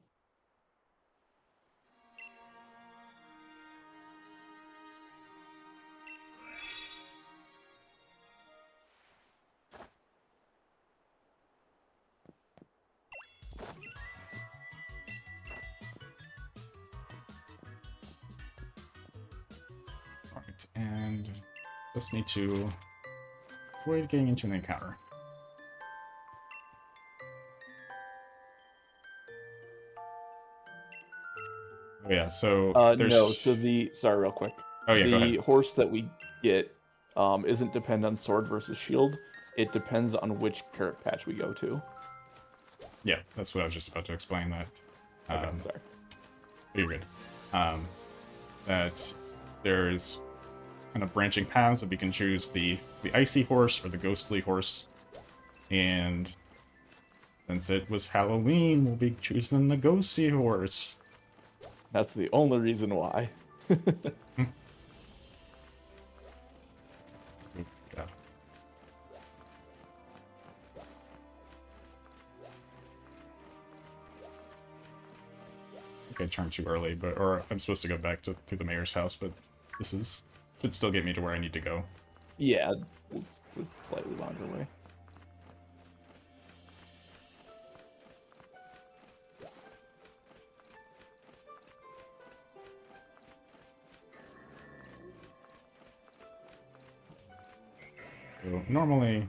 Alright, and just need to avoid getting into an encounter. Oh yeah, so there's... No, so sorry, real quick. Oh yeah, go The ahead. horse that we get isn't dependent on sword versus shield. It depends on which carrot patch we go to. Yeah, that's what I was just about to explain, that... Okay, sorry. You're good. That there's kind of branching paths that we can choose the icy horse or the ghostly horse. And since it was Halloween, we'll be choosing the ghosty horse. That's the only reason why. God. Okay, turned too early, or I'm supposed to go back to the mayor's house, but this should still get me to where I need to go. Yeah, it's a slightly longer way. So normally,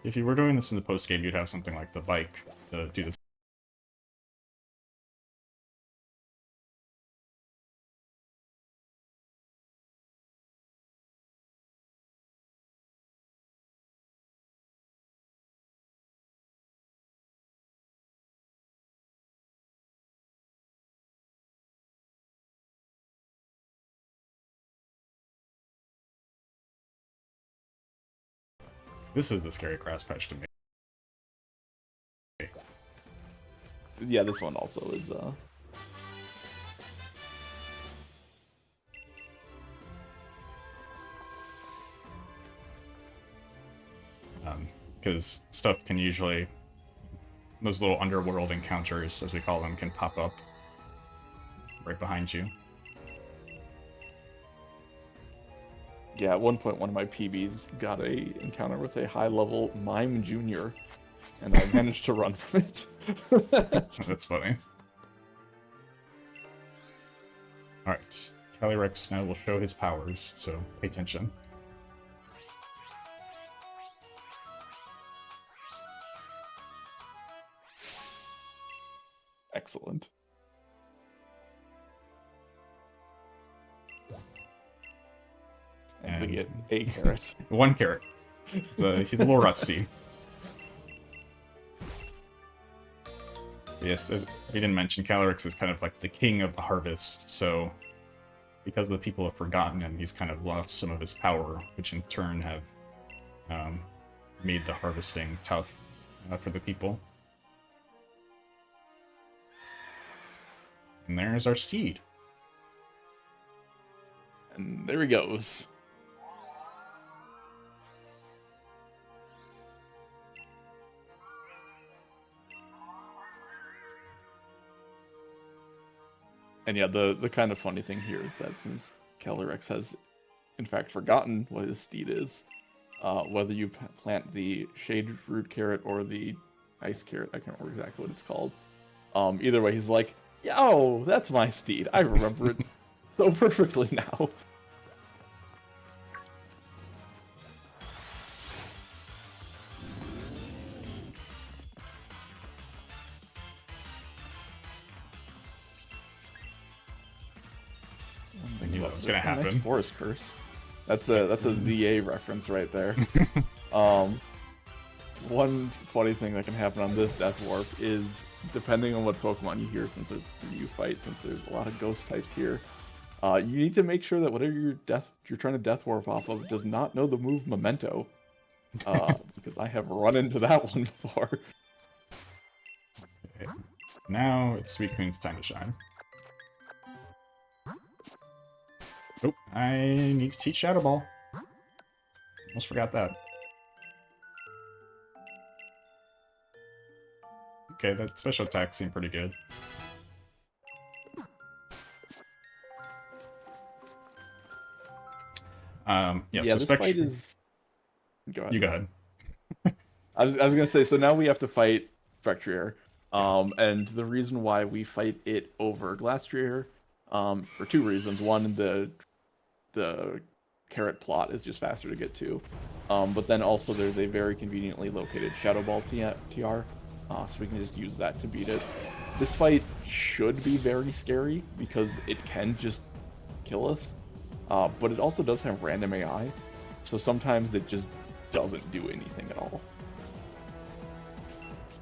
if you were doing this in the post game, you'd have something like the bike to do this. This is the scary grass patch to me. Yeah, this one also is Because stuff can usually, those little underworld encounters, as we call them, can pop up right behind you. Yeah, at one point one of my PBs got a encounter with a high level Mime Junior. and I managed to run from it. That's funny. Alright. Calyrex now will show his powers, so pay attention. Excellent. And we get a carrot. 1 carrot. He's a little rusty. Yes, as we didn't mention, Calyrex is kind of like the king of the harvest, so because the people have forgotten him, he's kind of lost some of his power, which in turn have made the harvesting tough for the people. And there's our steed. And there he goes. And yeah, the kind of funny thing here is that since Calyrex has, in fact, forgotten what his steed is, whether you plant the shade root carrot or the ice carrot, I can't remember exactly what it's called. Either way, he's like, yo, that's my steed. I remember it so perfectly now. I knew that was gonna happen. Nice forest curse. That's a ZA reference right there. One funny thing that can happen on this Death Warp is, depending on what Pokemon you hear, since you fight, since there's a lot of ghost types here, you need to make sure that whatever you're trying to Death Warp off of does not know the move Memento, because I have run into that one before. Okay. Now it's Suicune's time to shine. Oh, I need to teach Shadow Ball. Almost forgot that. Okay, that special attack seemed pretty good. Yeah, so this fight is... Go ahead. You go ahead. I was gonna say, so now we have to fight Spectrier. And the reason why we fight it over Glastrier, for 2 reasons. One, the carrot plot is just faster to get to. But then also there's a very conveniently located Shadow Ball TR, so we can just use that to beat it. This fight should be very scary because it can just kill us, but it also does have random AI, so sometimes it just doesn't do anything at all.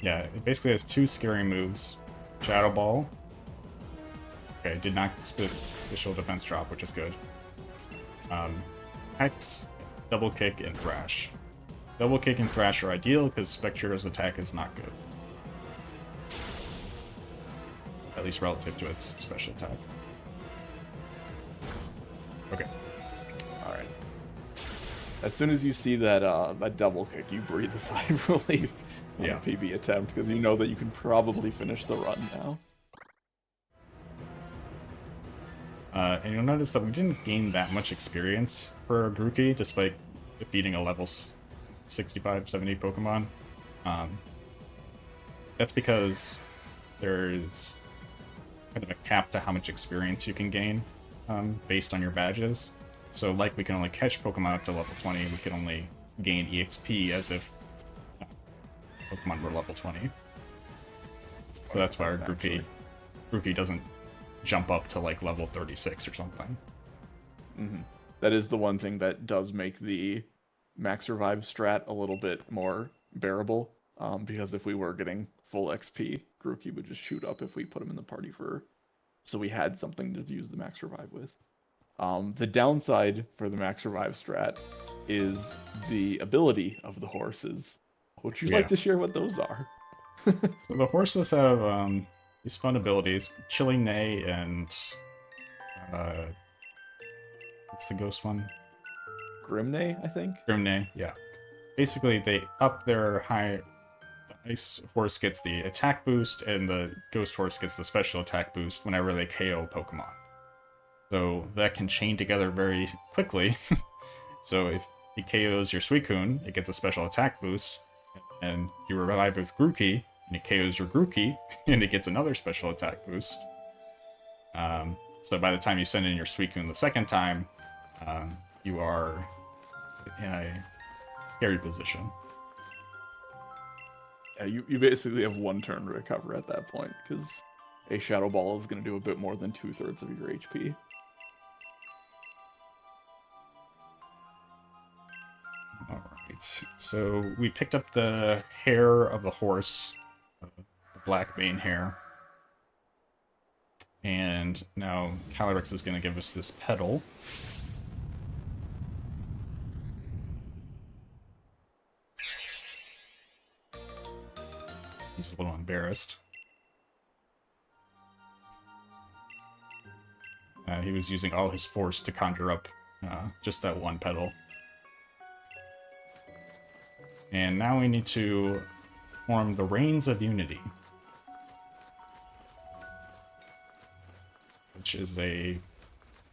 Yeah, it basically has 2 scary moves. Shadow Ball. Okay, did not special defense drop, which is good. Hex, Double Kick, and Thrash. Double Kick and Thrash are ideal because Spectre's attack is not good. At least relative to its special attack. Okay. Alright. As soon as you see that that Double Kick, you breathe a sigh of relief on a PB attempt, because you know that you can probably finish the run now. And you'll notice that we didn't gain that much experience for Grookey, despite defeating a level 65, 70 Pokemon. That's because there's kind of a cap to how much experience you can gain based on your badges. So like we can only catch Pokemon up to level 20, we can only gain EXP as if Pokemon were level 20. So that's why our Grookey doesn't jump up to like level 36 or something. Mm-hmm. That is the one thing that does make the max revive strat a little bit more bearable, because if we were getting full XP, Grookey would just shoot up if we put him in the party so we had something to use the max revive with. The downside for the max revive strat is the ability of the horses. Would you like to share what those are? So the horses have these fun abilities, Chilling Neigh and what's the ghost one? Grimneigh, I think? Grimneigh, yeah. Basically, they up their high... The ice horse gets the attack boost, and the ghost horse gets the special attack boost whenever they KO Pokemon. So that can chain together very quickly. So if it KOs your Suicune, it gets a special attack boost. and you revive with Grookey, and it KOs your Grookey, and it gets another special attack boost. So by the time you send in your Suicune the second time, you are in a scary position. Yeah, you basically have one turn to recover at that point, because a Shadow Ball is going to do a bit more than 2/3 of your HP. Alright, so we picked up the hair of the horse, the black mane hair. And now Calyrex is going to give us this pedal. He's a little embarrassed. He was using all his force to conjure up just that one pedal. And now we need to form the Reigns of Unity, which is a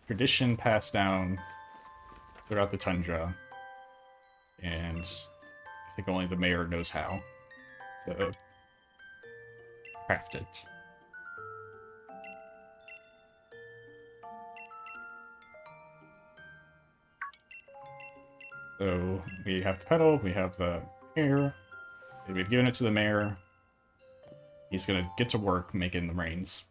tradition passed down throughout the tundra, and I think only the mayor knows how to craft it. So we have the pedal, we have the hair, we've given it to the mayor. He's gonna get to work making the reins.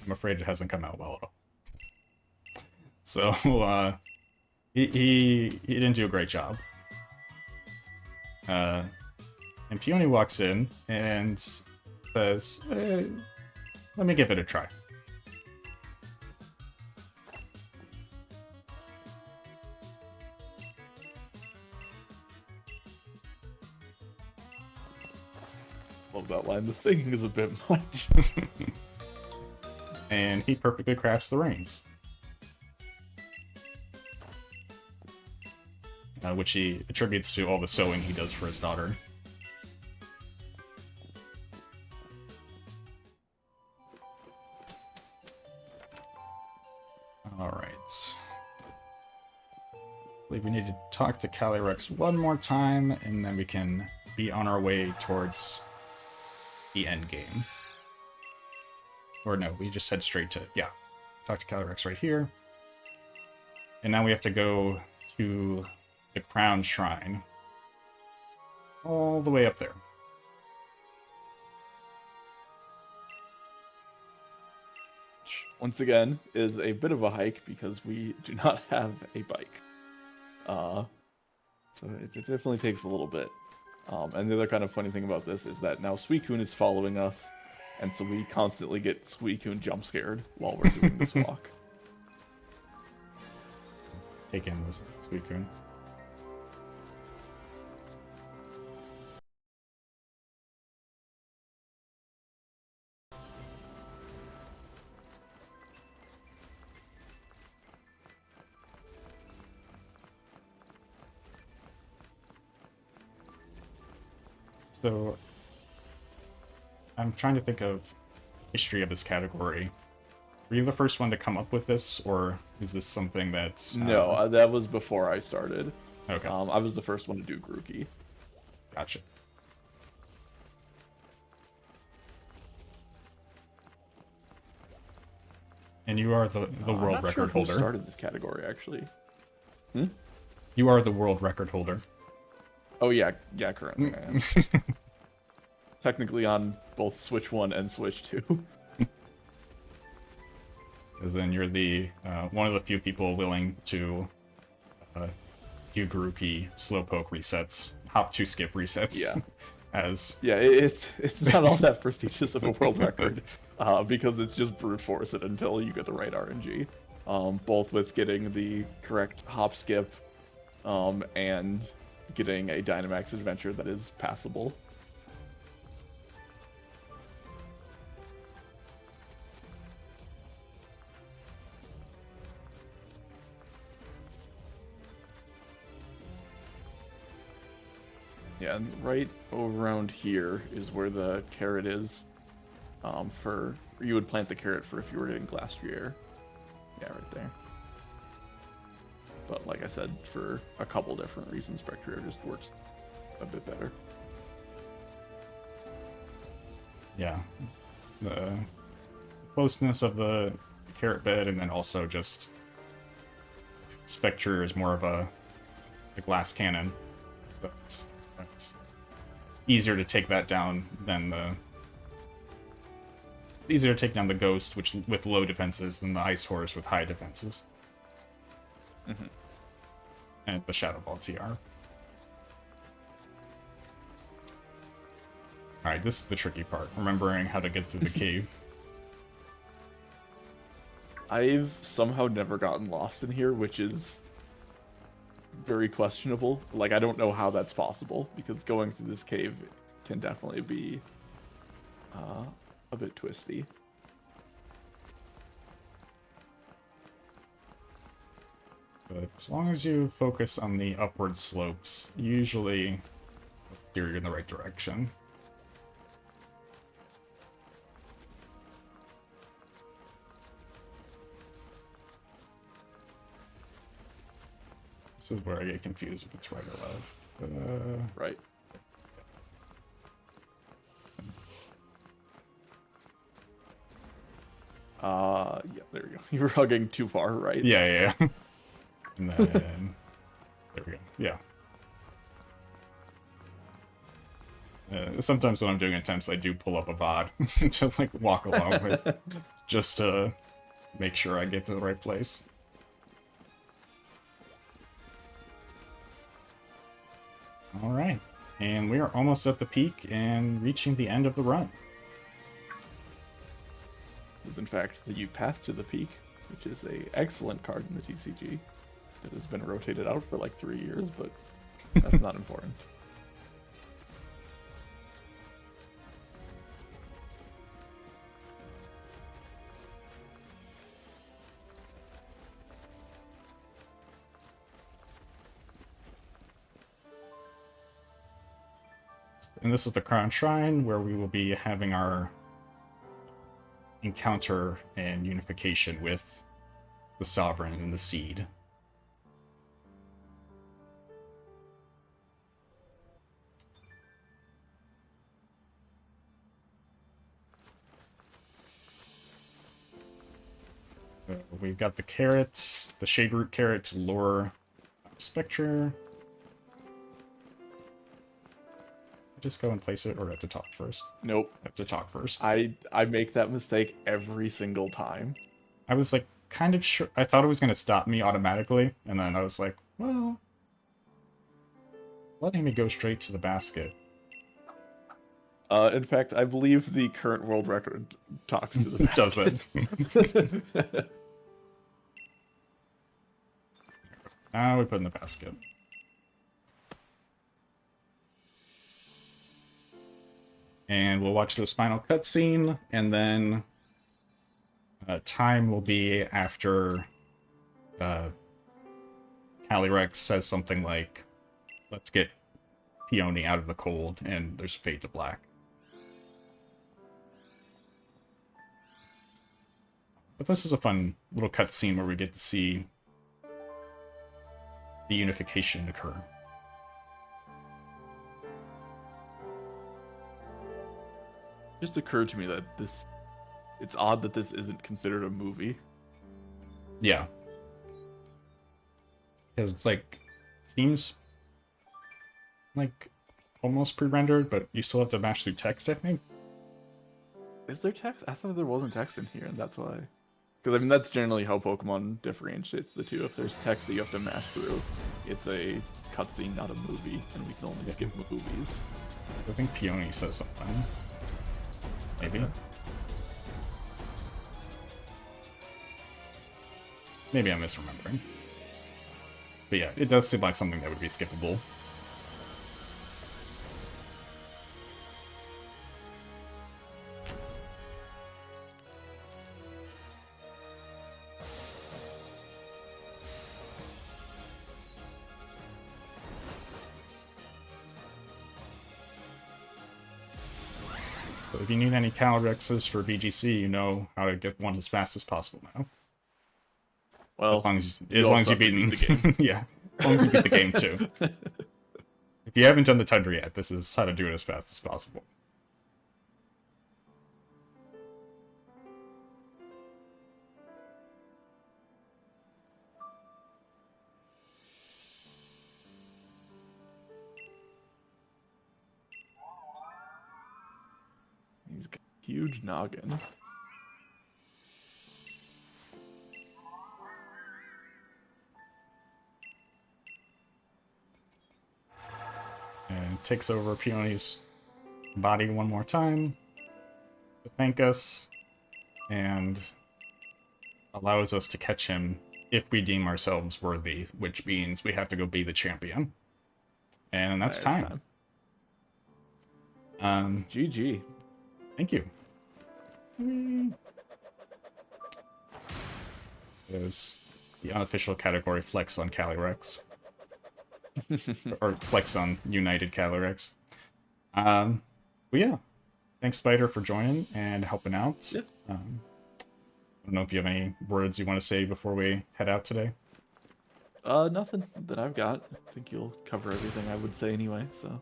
I'm afraid it hasn't come out well at all. So he didn't do a great job. And Peony walks in and says, let me give it a try. Love that line. The singing is a bit much. And he perfectly crafts the reins. Which he attributes to all the sewing he does for his daughter. Alright. I believe we need to talk to Calyrex one more time, and then we can be on our way towards the end game. Or no, we just head straight to, yeah, talk to Calyrex right here. And now we have to go to the Crown Shrine. All the way up there. Once again, is a bit of a hike because we do not have a bike. So it definitely takes a little bit. And the other kind of funny thing about this is that now Suicune is following us, and so we constantly get Suicune jump scared while we're doing this walk. Take in this Suicune. So, I'm trying to think of history of this category. Were you the first one to come up with this, or is this something that... No, that was before I started. Okay. I was the first one to do Grookey. Gotcha. And you are the world record holder. Who started this category, actually? You are the world record holder. Oh yeah, currently I am. Technically on both Switch 1 and Switch 2. Because then you're the one of the few people willing to do Grookey slowpoke resets, hop to skip resets. Yeah. Yeah, it's not all that prestigious of a world record, because it's just brute force it until you get the right RNG. Both with getting the correct hop skip, and getting a Dynamax adventure that is passable. Yeah, and right around here is where the carrot is. you would plant the carrot for if you were getting Glastrier. Yeah, right there. But like I said, for a couple different reasons, Spectrier just works a bit better. Yeah. The closeness of the carrot bed, and then also just Spectrier is more of a glass cannon. But it's easier to take that down than the easier to take down the ghost, which with low defenses, than the ice horse with high defenses. Mm-hmm. And the Shadow Ball TR. Alright, this is the tricky part, remembering how to get through the cave. I've somehow never gotten lost in here, which is very questionable. Like, I don't know how that's possible, because going through this cave can definitely be a bit twisty. But as long as you focus on the upward slopes, usually you're in the right direction. This is where I get confused if it's right or left. Right. Yeah, there we go. You were hugging too far, right? Yeah. And then there we go. Yeah. Sometimes when I'm doing attempts, I do pull up a VOD to like walk along with, just to make sure I get to the right place. All right, and we are almost at the peak and reaching the end of the run. This is in fact the path to the peak, which is a excellent card in the TCG that has been rotated out for like 3 years, but that's not important. And this is the Crown Shrine, where we will be having our encounter and unification with the Sovereign and the Seed. We've got the carrot, the Shade Root carrot to lure Spectre. Just go and place it, or do I have to talk first? Nope. I have to talk first. I make that mistake every single time. I was like kind of sure. I thought it was going to stop me automatically, and then I was like, well, letting me go straight to the basket. In fact, I believe the current world record talks to the Does basket. it? Now we put in the basket. And we'll watch the final cutscene, and then time will be after Calyrex says something like, let's get Peony out of the cold, and there's a fade to black. But this is a fun little cutscene where we get to see the unification occur. Just occurred to me that it's odd that this isn't considered a movie. Yeah. Because it's like, seems like almost pre-rendered, but you still have to match through text, I think. Is there text? I thought there wasn't text in here, and that's why. Because, I mean, that's generally how Pokemon differentiates the two. If there's text that you have to match through, it's a cutscene, not a movie, and we can only skip movies. I think Peony says something. Maybe. Okay. Maybe I'm misremembering. But yeah, it does seem like something that would be skippable. if you need any Calirexes for VGC, you know how to get one as fast as possible now. Well, as long as you you've beaten the game. yeah, as long as you beat the game too. If you haven't done the tundra yet, this is how to do it as fast as possible. He's got a huge noggin. And takes over Peony's body one more time to thank us, and allows us to catch him if we deem ourselves worthy, which means we have to go be the champion. And that's time. GG. Thank you. It is the unofficial category flex on Calyrex. Or flex on United Calyrex. But yeah. Thanks, Spider, for joining and helping out. Yeah. I don't know if you have any words you want to say before we head out today. Nothing that I've got. I think you'll cover everything I would say anyway, so.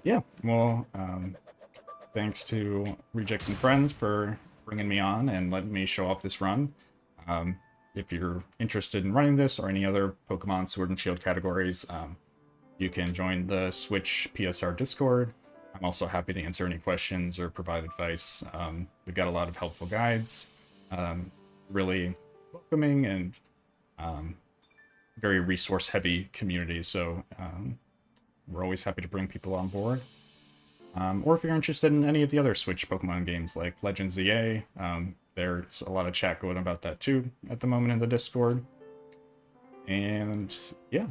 Yeah, well, thanks to Rejects and Friends for bringing me on and letting me show off this run. If you're interested in running this or any other Pokemon Sword and Shield categories, you can join the Switch PSR Discord. I'm also happy to answer any questions or provide advice. We've got a lot of helpful guides, really welcoming and very resource-heavy community, so we're always happy to bring people on board. Or if you're interested in any of the other Switch Pokemon games like Legends EA, there's a lot of chat going about that too at the moment in the Discord. And yeah,